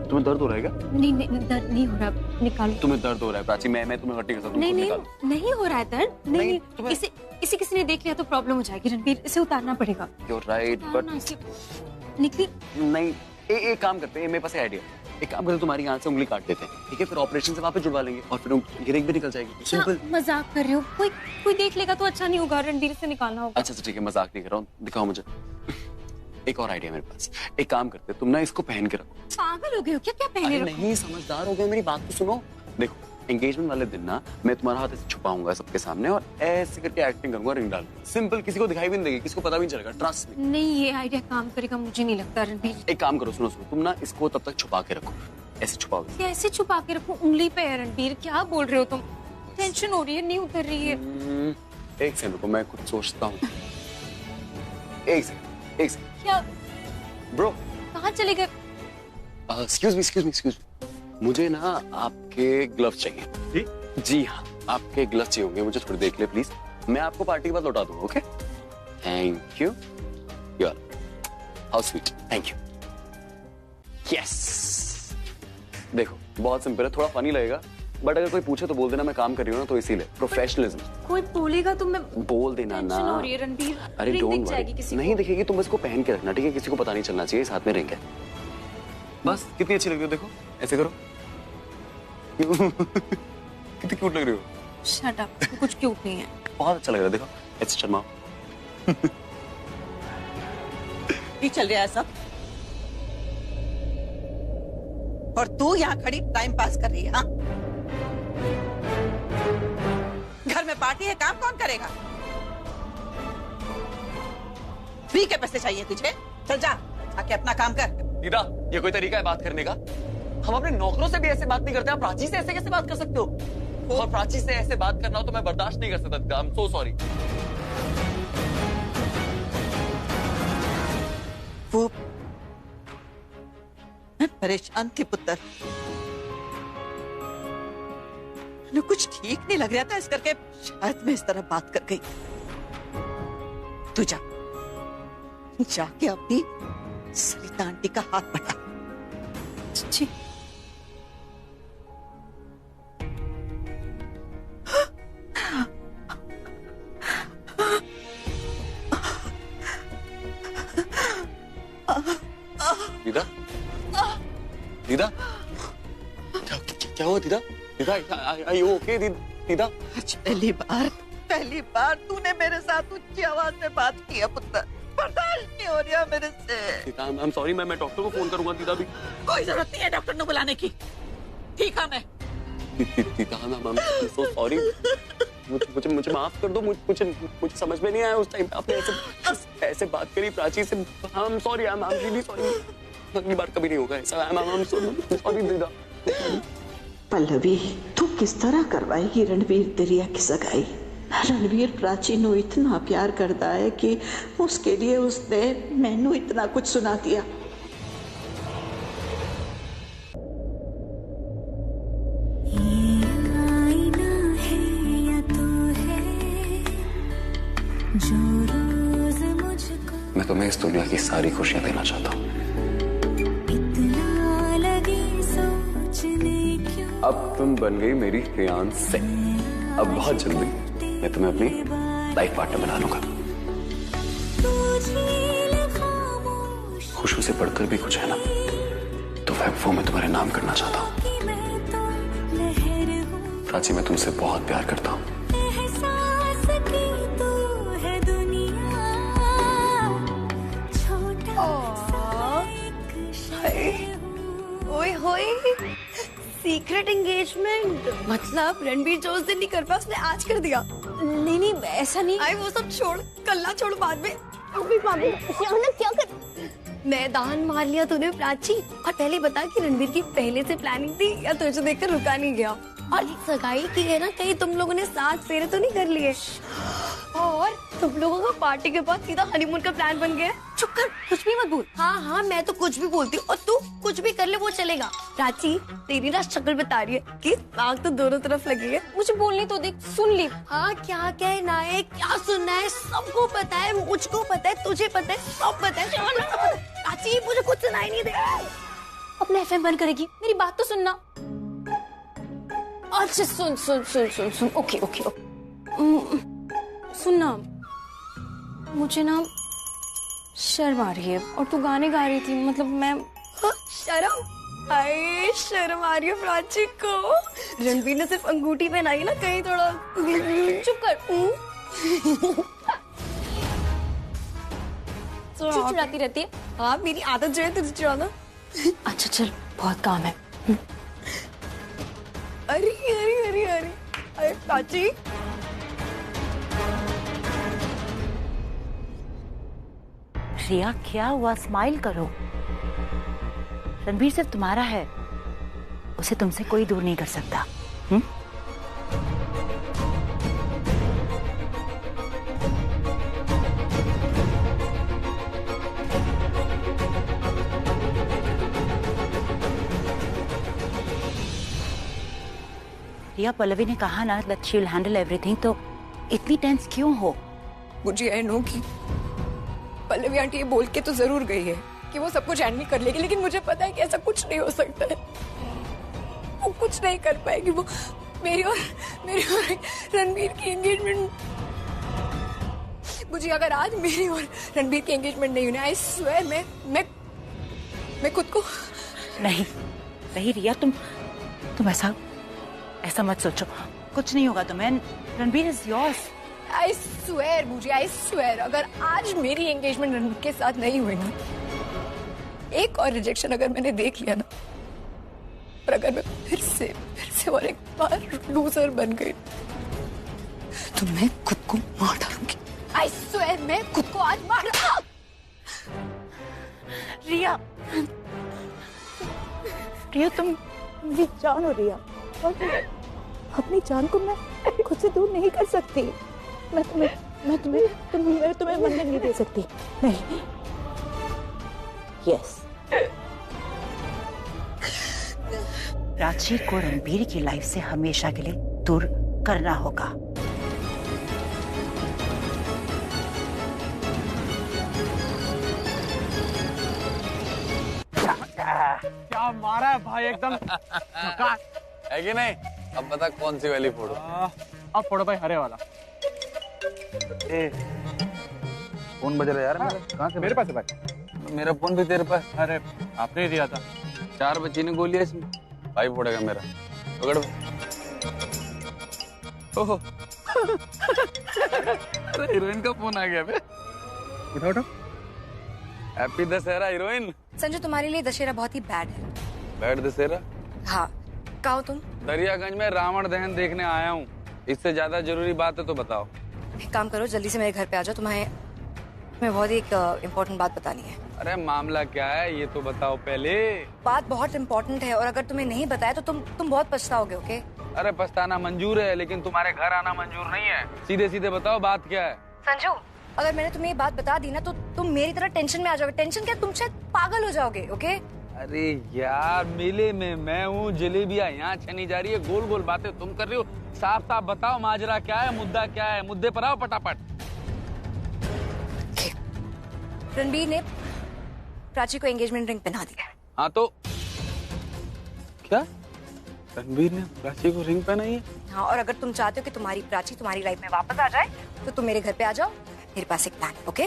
तुम्हें दर्द हो रहा है क्या? नहीं, दर्द नहीं हो रहा, निकालो। तुम्हें दर्द हो रहा है प्राची, मैं तुम्हें हट्टी करता हूँ। नहीं हो रहा है दर्द। नहीं, इसे किसी ने देख लिया तो प्रॉब्लम हो जाएगी रणबीर, इसे उतारना पड़ेगा। You're right, but निकली नहीं। एक काम करते हैं, मेरे पास आइडिया। एक काम करते, तुम्हारी यहाँ से उंगली काट देते हैं, ठीक है? फिर ऑपरेशन से वापस जुड़वा लेंगे और फिर रिंग भी निकल जाएगी। सिंपल। मजाक कर रहे हो? कोई देख लेगा तो अच्छा नहीं होगा, रणबीर से निकालना होगा। अच्छा ठीक है, मजाक नहीं कर रहा हूँ, दिखाओ मुझे। एक और आइडिया मेरे पास। एक काम करते, तुम ना इसको पहन के रखो। पागल हो गए हो क्या? क्या पहने रखो? नहीं, समझदार हो गए, मेरी बात तो सुनो। देखो, एंगेजमेंट वाले दिन ना मैं तुम्हारा हाथ ऐसे छुपाऊंगा सबके सामने और ऐसे करके एक्टिंग करूंगा, रिंग डाल। सिंपल, किसी को दिखाई भी नहीं देगी, किसी को पता भी नहीं चलेगा, ट्रस्ट मी। नहीं, ये आइडिया काम करेगा मुझे नहीं लगता रणबीर। एक काम करो, सुनो, तुम ना इसको तब तक छुपा के रखो, ऐसे छुपाओ। कैसे छुपा के रखूं? उंगली पे है रणबीर, क्या बोल रहे हो तुम? टेंशन हो रही है, नहीं उतर रही है। एक सेकंड रुको, मैं कुछ सोचता हूँ। एक सेकंड। क्या ब्रो, कहाँ चले गए? एक्सक्यूज मी, मुझे ना आपके ग्लव चाहिए। जी हाँ, आपके ग्लव चाहिए होंगे मुझे, थोड़ी देख ले प्लीज। मैं आपको पार्टी के बाद लौटा दूंगा। Okay, thank you. How sweet, thank you. Yes, देखो बहुत सिंपल है, थोड़ा फनी लगेगा, बट अगर कोई पूछे तो बोल देना मैं काम कर रही हूँ ना, तो इसीलिए प्रोफेशनलिज्म। कोई बोलेगा तो मैं बोल देना ना। टेंशन हो रही है रणबीर। अरे रिंग डोंट दिख जाएगी वरी, किसी नहीं को। दिखेगी, तुम इसको पहन के रखना, ठीक है? किसी को पता नहीं चलना चाहिए साथ में रिंग है। बस, कितनी अच्छी लग रही हो, देखो ऐसे करो। कितनी क्यूट लग रही हो। शट अप, कुछ क्यूट नहीं है। बहुत अच्छा लग रहा है, देखो ऐसे शर्माओ। ही चल रहा है सब, और तू यहाँ खड़ी टाइम पास कर रही है। हाँ, घर में पार्टी है, काम कौन करेगा? फ्री के पैसे चाहिए तुझे? चल जा, आके अपना काम कर। दीदा, ये कोई तरीका है बात करने का? हम अपने नौकरों से भी ऐसे बात नहीं करते, आप प्राची से ऐसे कैसे बात कर सकते हो? और प्राची से ऐसे बात करना हो तो मैं बर्दाश्त नहीं कर सकता। आई एम सो सॉरी। वो मैं परेशान थी पुत्र, कुछ ठीक नहीं लग रहा था, इस करके शायद मैं इस तरह बात कर गई। तू जा, जाके अपनी सरिता आंटी का हाथ बटा। जी। दीदा, दीदा, क्या हुआ दीदा? दीदा, are you okay, दीदा? पहली बार तूने मेरे साथ ऊंची आवाज में बात की है पुत्र, बर्दाश्त नहीं हो रहा मेरे से। दीदा, I'm sorry, मैं डॉक्टर को फोन करूंगा। दीदा भी कोई जरूरत नहीं है डॉक्टर को बुलाने की, ठीक है मैं। दीदा, I'm so sorry, मुझे माफ कर दो, मुझे समझ में नहीं आया उस टाइम आपने ऐसे बात करी प्राची से। I'm sorry, I'm really sorry, अगली बार कभी नहीं होगा ऐसा। I'm sorry दीदा। पल्लवी, तू किस तरह करवाएगी रणवीर दरिया की सगाई? रणवीर प्राची नू इतना प्यार करता है कि उसके लिए उसने मैनू इतना कुछ सुना दिया। मैं तुम्हें इस दुनिया की सारी खुशियां देना चाहता हूँ। अब तुम बन गई मेरी फियांसे। अब बहुत जल्दी मैं तुम्हें अपनी लाइफ पार्टनर बना लूंगा। खुशियों से बढ़कर भी कुछ है ना, तो वो मैं तुम्हारे नाम करना चाहता हूँ। प्राची, मैं तुमसे बहुत प्यार करता हूँ। सीक्रेट एंगेजमेंट मतलब रणबीर जो उस दिन नहीं कर पाया उसने आज कर दिया। नहीं ऐसा नहीं। आई वो सब छोड़, कल ना छोड़, बाद में। क्या कर, मैदान मार लिया तूने प्राची। और पहले बता कि रणबीर की पहले से प्लानिंग थी या तुझे देखकर रुका नहीं गया? और सगाई की है ना, कहीं तुम लोगों ने 7 फेरे तो नहीं कर लिए? और तुम लोगों का पार्टी के बाद सीधा हनीमून का प्लान बन गया। चुप कर, कुछ भी मत बोल। हाँ, मैं तो कुछ भी बोलती हूँ और तू कुछ भी कर ले वो चलेगा। प्राची, तेरी ना शक्ल बता रही है कि आग तो दोनों तरफ लगी है। मुझे बोलने तो देख, सुन ली। हाँ, क्या कहना है, क्या सुनना है, सबको पता है, मुझको पता है, तुझे पता है, सब पता है। प्राची, मुझे कुछ सुनाई नहीं दे। अपना FM बंद करेगी, मेरी बात तो सुनना। अच्छा सुन। ओके सुनना, मुझे ना शर्म आ रही है और तू गाने गा रही थी, मतलब मैं। शर्म? हाय, शर्म आ रही है प्राची को। रणबीर ने सिर्फ अंगूठी पहनाई ना, कहीं थोड़ा। चुप कर। चिढ़ाती रहती है। हाँ, मेरी आदत जो है तुझे चिढ़ाना। अच्छा चल, बहुत काम है। अरे अरे अरे अरे अरे प्राची, रिया क्या हुआ? स्माइल करो। रणबीर सिर्फ तुम्हारा है, उसे तुमसे कोई दूर नहीं कर सकता। रिया, पल्लवी ने कहा ना that she'll handle everything, तो इतनी टेंस क्यों हो? मुझे आई नो कि पल्लवी आंटी ये बोल के तो जरूर गई है कि वो सब कुछ हैंडल कर लेगी, लेकिन मुझे पता है कि ऐसा कुछ नहीं हो सकता है। वो कुछ नहीं कर पाएगी। वो मेरी और रणबीर की एंगेजमेंट, मुझे अगर आज मेरी और रणबीर की एंगेजमेंट नहीं होने, आई स्वेयर मैं खुद को नहीं रिया, तुम ऐसा मत सोचो। कुछ नहीं होगा तुम्हें। Ranbir is yours. I swear मुझे, आई स्वेयर अगर आज मेरी एंगेजमेंट रणबीर के साथ नहीं हुई ना, एक और रिजेक्शन अगर मैंने देख लिया ना, पर अगर मैं फिर से और एक बार लूजर बन गई तो मैं खुद को मार डालूंगी। आई स्वेयर मैं खुद को आज मार रिया तुम मेरी जान हो रिया, अपनी जान को मैं खुद से दूर नहीं कर सकती। मैं तुम्हें मंजर नहीं दे सकती। नहीं। यस, प्राची को रणबीर की लाइफ से हमेशा के लिए दूर करना होगा। क्या मारा है भाई, एकदम है कि नहीं? अब बता कौन सी वाली फोड़ो? अब फोड़ो भाई हरे वाला। फोन बज रहा है यार मेरा। कहाँ से? मेरे पास है भाई। मेरा फोन भी तेरे पास? अरे आपने ही दिया था। 4 बच्ची ने गोलियां इसमें। भाई फोड़ेगा मेरा, पकड़। ओहो अरे हीरोइन का फोन आ गया बे। उठा। Happy Dussehra heroine. संजू, तुम्हारे लिए दशहरा बहुत ही बैड है। बैड दशहरा? हाँ, कहो तुम। दरियागंज में रावण दहन देखने आया हूँ। इससे ज्यादा जरूरी बात है तो बताओ। एक काम करो, जल्दी से मेरे घर पे आ जाओ। तुम्हें बहुत ही एक इम्पोर्टेंट बात बतानी है। अरे मामला क्या है ये तो बताओ पहले। बात बहुत इम्पोर्टेंट है और अगर तुम्हें नहीं बताया तो तुम बहुत पछताओगे। ओके? अरे पछताना मंजूर है, लेकिन तुम्हारे घर आना मंजूर नहीं है। सीधे सीधे बताओ बात क्या है। संजू, अगर मैंने तुम्हें ये बात बता दी ना तो तुम मेरी तरह टेंशन में आ जाओगे। टेंशन क्या, तुम शायद पागल हो जाओगे। ओके? अरे यार, मेले में मैं हूँ, जलेबियाँ यहाँ छनी जा रही है, गोल गोल बातें तुम कर रही हो। साफ साफ बताओ माजरा क्या है, मुद्दा क्या है। मुद्दे पर आओ फटाफट। रणबीर ने प्राची को एंगेजमेंट रिंग पहना दिया। हाँ तो क्या रणबीर ने प्राची को रिंग पहनाई है? हाँ, और अगर तुम चाहते हो कि तुम्हारी प्राची तुम्हारी लाइफ में वापस आ जाए तो तुम मेरे घर पे आ जाओ। मेरे पास एक प्लान है। ओके?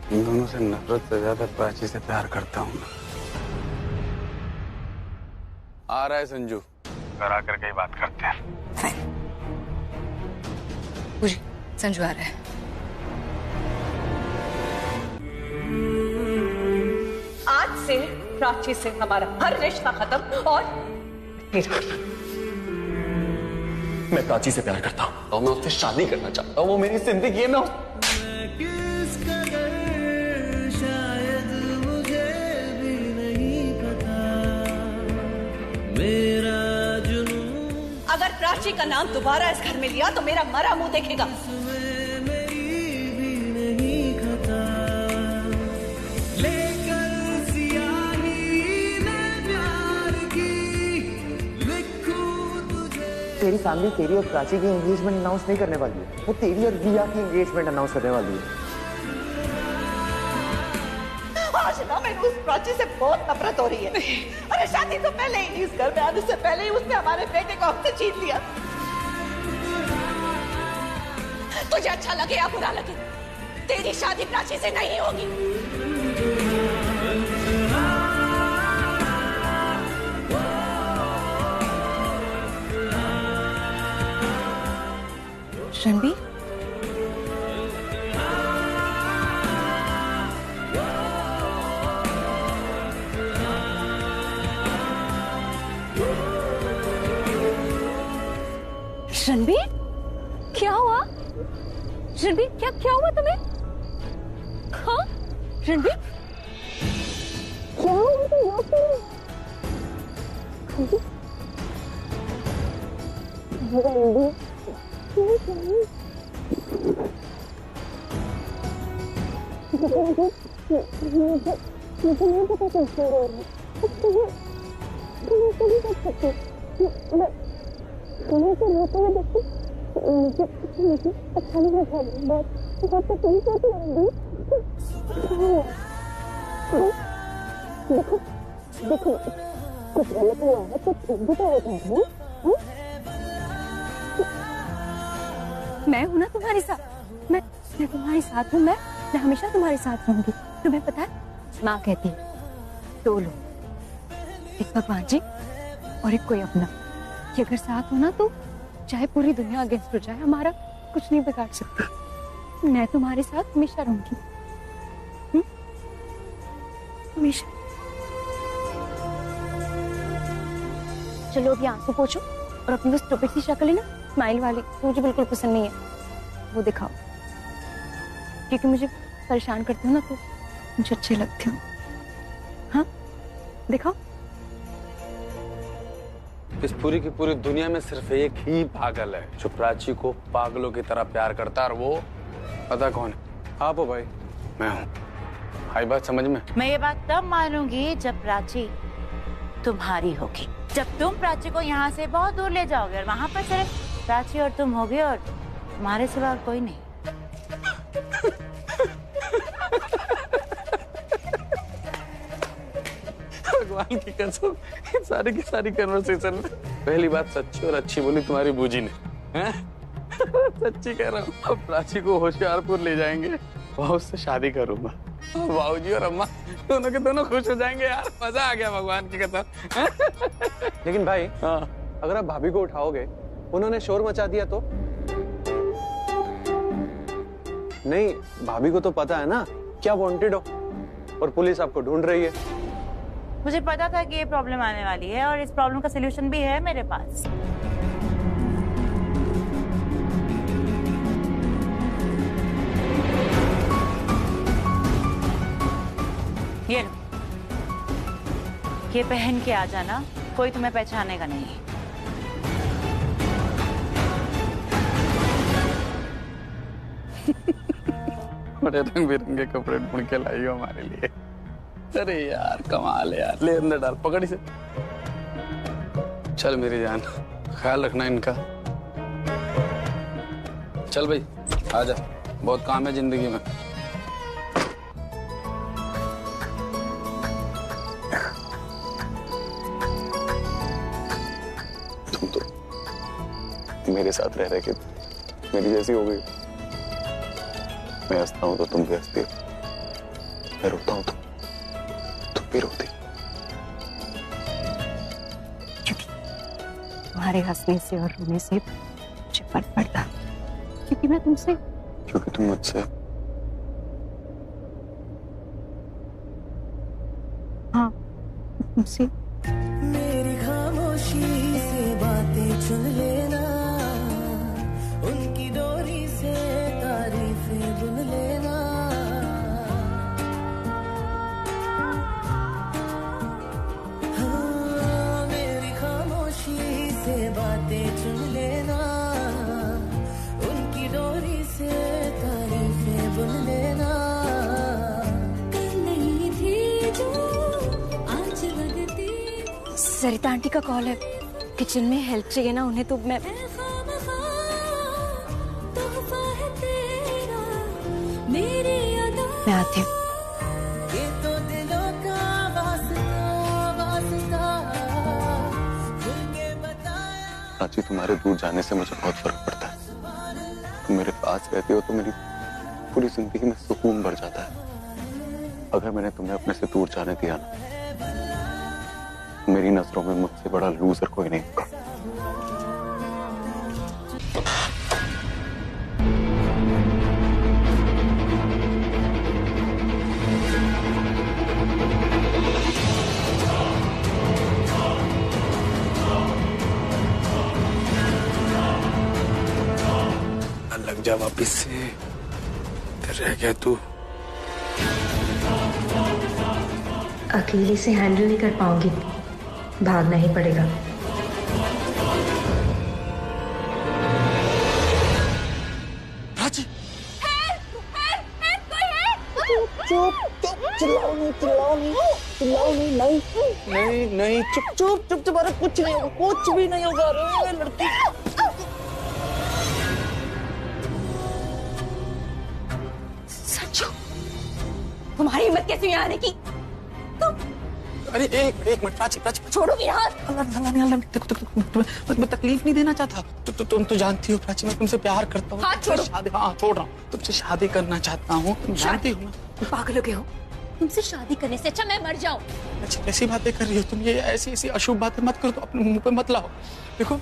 इन दोनों से नफरत से ज्यादा प्राची से प्यार करता हूँ। आ रहा है संजू, घर आकर के ही बात करते हैं। मुझे संजू आ रहा है। आज से प्राची से हमारा हर रिश्ता खत्म और मैं प्राची से प्यार करता हूँ और मैं उससे शादी करना चाहता हूँ। वो मेरी जिंदगी है। मैं अगर प्राची का नाम दोबारा इस घर में लिया तो मेरा मरा मुंह देखेगा। तेरी फैमिली तेरी और प्राची की एंगेजमेंट अनाउंस नहीं करने वाली है। वो तेरी और रिया की एंगेजमेंट अनाउंस करने वाली है। आज ना मेरे उस प्राची से बहुत नफरत हो रही है। अरे शादी तो पहले ही, इस घर में आने से पहले ही उसने हमारे बेटे को हमसे छीन लिया। तुझे अच्छा लगे या बुरा लगे, तेरी शादी प्राची से नहीं होगी। रणबीर, रणबीर, क्या हुआ? रणबीर, क्या हुआ तुम्हें? हाँ रणबीर, क्या हुआ तुम्हें? देखो कुछ गलत हुआ है तो ठीक भी तो होता है ना? मैं हूं ना तुम्हारे साथ, मैं तुम्हारे साथ हूँ। मैं हमेशा तुम्हारे साथ रहूंगी। तुम्हें पता है माँ कहती है दो लोग, एक भगवान जी और एक कोई अपना, कि अगर साथ हो ना तो चाहे पूरी दुनिया अगेंस्ट हो जाए हमारा कुछ नहीं बिगाड़ सकती। मैं तुम्हारे साथ हमेशा रहूंगी, हमेशा। चलो अभी आंसू पोंछो और अपनी वो स्टूपिड सी शक्ल है ना, स्माइल वाली, मुझे बिल्कुल पसंद नहीं है, वो दिखाओ। क्योंकि मुझे परेशान करते हो ना तो मुझे अच्छे लगते हो। हाँ दिखाओ। इस पूरी की पूरी दुनिया में सिर्फ एक ही पागल है जो प्राची को पागलों की तरह प्यार करता है, और वो पता कौन है? आप हो भाई, मैं हूँ। आई बात समझ में? मैं ये बात तब मानूंगी जब प्राची तुम्हारी होगी, जब तुम प्राची को यहाँ से बहुत दूर ले जाओगे और वहाँ पर सिर्फ प्राची और तुम होगे और तुम्हारे सिवा और कोई नहीं। भगवान की कसम, सारी की सारी कन्वर्सेशन में पहली बात सच्ची और अच्छी बोली तुम्हारी बूजी ने, हैं? सच्ची कह रहा हूँ। अब प्राची को होशियारपुर ले जाएंगे, वहाँ उससे शादी करूंगा। बाबूजी और अम्मा दोनों के दोनों खुश हो जाएंगे। यार मजा आ गया भगवान की कसम। लेकिन भाई, हाँ, अगर आप भाभी को उठाओगे, उन्होंने शोर मचा दिया तो? नहीं, भाभी को तो पता है ना क्या वांटेड हो, और पुलिस आपको ढूंढ रही है। मुझे पता था कि ये प्रॉब्लम आने वाली है और इस प्रॉब्लम का सलूशन भी है मेरे पास। ये लो, ये पहन के आ जाना, कोई तुम्हें पहचानेगा नहीं। बड़े रंग बिरंगे कपड़े ढूंढ के लाई हो हमारे लिए। अरे यार कमाल है यार। ले अंदर डाल, पकड़ी से। चल मेरी जान, ख्याल रखना इनका। चल भाई आजा, बहुत काम है जिंदगी में। तुम तो मेरे साथ रह रहे के मेरी जैसी हो गई। मैं हंसता हूँ तो तुम भी हंसती हो, मैं रोता हूँ तो तुम भी रोती। तुम्हारे हंसने से और रोने से मुझे फर्क पड़ता, क्योंकि मैं तुमसे, क्योंकि तुम मुझसे। हाँ तुमसे। मेरी खामोशी से बातें चुन लेना, उनकी डोरी से तारीफें बुन लेना। हाँ, मेरी खामोशी से बातें चुन लेना, उनकी डोरी से तारीफें बुन लेना। कल नहीं थी जो आज लगती। सरिता आंटी का कॉल है, किचन में हेल्प चाहिए ना उन्हें, तो मैं आती हूँ। प्राची, तुम्हारे दूर जाने से मुझे बहुत फर्क पड़ता है। तुम मेरे पास रहती हो तो मेरी पूरी जिंदगी में सुकून बढ़ जाता है। अगर मैंने तुम्हें अपने से दूर जाने दिया ना, मेरी नजरों में मुझसे बड़ा लूजर कोई नहीं होगा। जा वापिस से, रह गया तू। अकेले से हैंडल नहीं कर पाऊंगी, भागना ही पड़ेगा। प्राची, चिल्लाओ नहीं, नहीं, चुप, अरे कुछ नहीं होगा, कुछ भी नहीं होगा। अरे लड़की, सच्चू, तुम्हारी हिम्मत कैसे यहाँ आने की? अरे एक मिनट प्राची, छोड़ो मेरा हाथ। मैं तकलीफ नहीं देना चाहता। तुम तो जानती हो प्राची, मैं तुमसे प्यार करता हूँ। हाथ छोड़ो। हाँ, छोड़ रहा हूँ। तुमसे शादी करना चाहता हूँ, तुम जानती हो ना। पागल हो गए हो? तुमसे शादी करने से अच्छा मैं मर जाऊं। अच्छा, कैसी बातें कर रही हो तुम? ये ऐसी अशुभ बातें मत करो, तो अपने मुंह पे मत लाओ। देखो,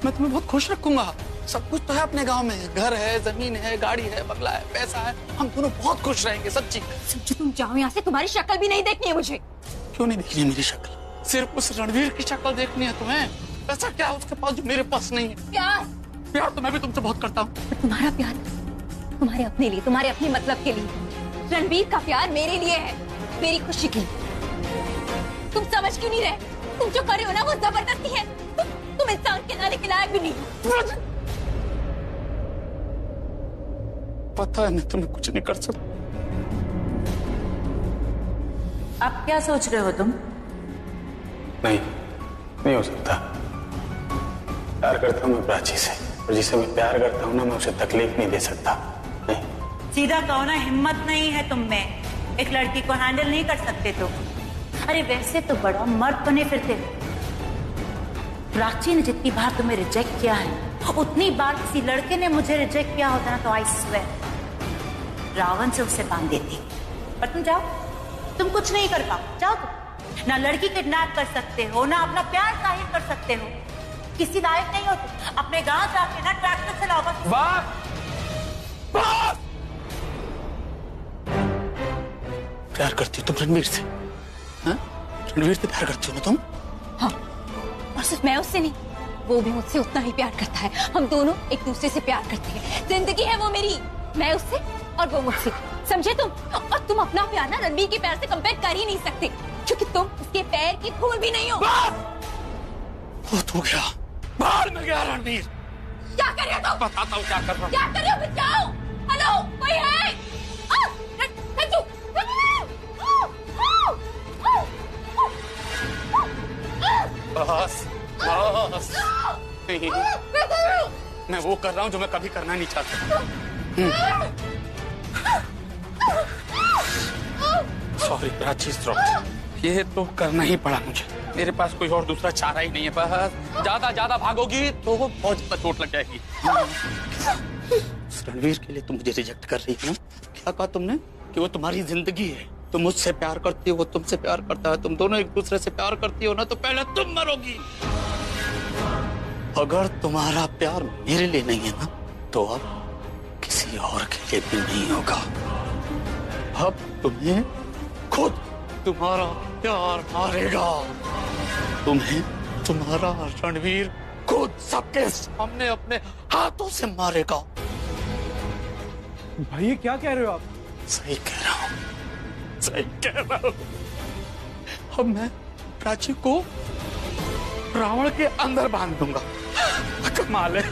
मैं तुम्हें बहुत खुश रखूंगा। सब कुछ तो है अपने गांव में, घर है, जमीन है, गाड़ी है, बंगला है, पैसा है। हम दोनों बहुत खुश रहेंगे, सच्ची। समझो, तुम जाओ यहाँ से, तुम्हारी शक्ल भी नहीं देखनी है मुझे। क्यों नहीं देखनी है मेरी शक्ल? सिर्फ उस रणवीर की शक्ल देखनी है तुम्हें? ऐसा क्या है उसके पास जो मेरे पास नहीं है? प्यार तो मैं भी तुमसे बहुत करता हूँ। तुम्हारा प्यार तुम्हारे अपने लिए, तुम्हारे अपने मतलब के लिए। रणवीर का प्यार मेरे लिए है, मेरी खुशी के लिए। तुम समझ क्यों नहीं रहे? तुम जो कर रहे हो ना, वो जबरदस्ती है। तुम इंसान के नारे के लायक भी नहीं। पता है मैं तुम्हें कुछ नहीं कर सकता। अब क्या सोच रहे हो तुम? नहीं हो सकता। प्यार करता हूँ मैं प्राची से, और जिसे मैं प्यार करता हूँ ना, मैं उसे तकलीफ नहीं दे सकता। नहीं। सीधा कहो ना, हिम्मत नहीं है तुम में। एक लड़की को हैंडल नहीं कर सकते तुम। अरे वैसे तो बड़ा मर्द बने फिरते हो। प्राची ने जितनी बार तुम्हें रिजेक्ट किया है, उतनी बार किसी लड़के ने मुझे रिजेक्ट किया होता ना, तो आई स्वेयर रावण से उसे बांध देती। पर तुम जाओ, तुम कुछ नहीं कर पाओ। जाओ तुम। ना लड़की किडनैप कर सकते हो, ना अपना प्यार जाहिर कर सकते हो। किसी लायक नहीं हो तुम। अपने गांव जाके ना ट्रैक्टर चलाओ बस। बस। प्यार करती हो तुम रणवीर से? हाँ? रणवीर से प्यार करती हो ना तुम? हाँ, और सिर्फ मैं उससे नहीं, वो भी मुझसे उतना ही प्यार करता है। हम दोनों एक दूसरे से प्यार करते हैं। जिंदगी है वो मेरी, मैं उससे और वो मुझसे। समझे तुम? और तुम अपना प्यार ना रणवीर के प्यार से कंपेयर कर ही नहीं सकते, क्योंकि तुम उसके पैर की धूल भी नहीं हो। बहुत हो गया, बाहर में गया रणवीर। क्या कर रहे हो तुम? बताता हूँ क्या कर रहा हूँ। क्या कर रहे हो? बचाओ! हेलो, कोई है? रंजू! बस नहीं, मैं वो कर रहा हूँ जो मैं कभी करना नहीं चाहता। सॉरी प्राची, ये तो करना ही पड़ा मुझे। मेरे पास कोई और दूसरा चारा ही नहीं है। बस ज्यादा भागोगी तो वो बहुत ज्यादा चोट लग जाएगी। रणवीर के लिए तुम मुझे रिजेक्ट कर रही हो ना? क्या कहा तुमने? कि वो तुम्हारी जिंदगी है, तुम मुझसे प्यार करती हो, वो तुमसे प्यार करता है, तुम दोनों एक दूसरे से प्यार करती हो ना, तो पहले तुम मरोगी। अगर तुम्हारा प्यार मेरे लिए नहीं है ना, तो अब किसी और के लिए भी नहीं होगा। अब तुम्हें खुद तुम्हारा प्यार मारेगा। तुम्हें तुम्हारा रणवीर खुद सबके सामने अपने हाथों से मारेगा। भाई ये क्या कह रहे हो आप? सही कह रहा हूँ, सही कह रहा हूँ। अब मैं प्राची को रावण के अंदर बांध दूंगा। कमाल है,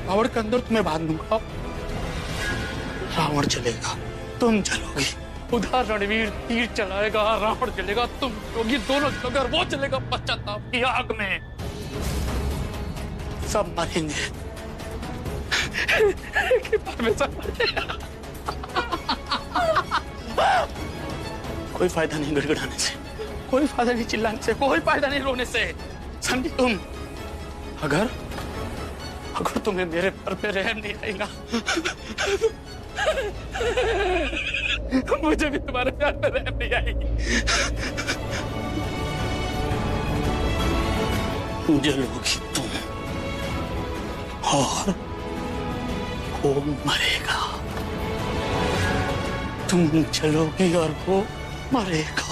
रावण के अंदर तुम्हें बांध दूंगा। रावण चलेगा, तुम चलोगी। उधर रणवीर तीर चलाएगा, रावण चलेगा, तुम चलोगी। दोनों चलोगे और वो चलेगा पश्चाताप की आग में। सब मरेंगे। कोई फायदा नहीं गड़गड़ाने से, कोई फायदा नहीं चिल्लाने से, कोई फायदा नहीं रोने से। समझी तुम? अगर तुम्हें मेरे पर पे रहम नहीं आएगा, मुझे भी तुम्हारे प्यार पे रहम नहीं आएगी। जलोगी तुम और वो मरेगा। तुम चलोगी और वो मरेगा।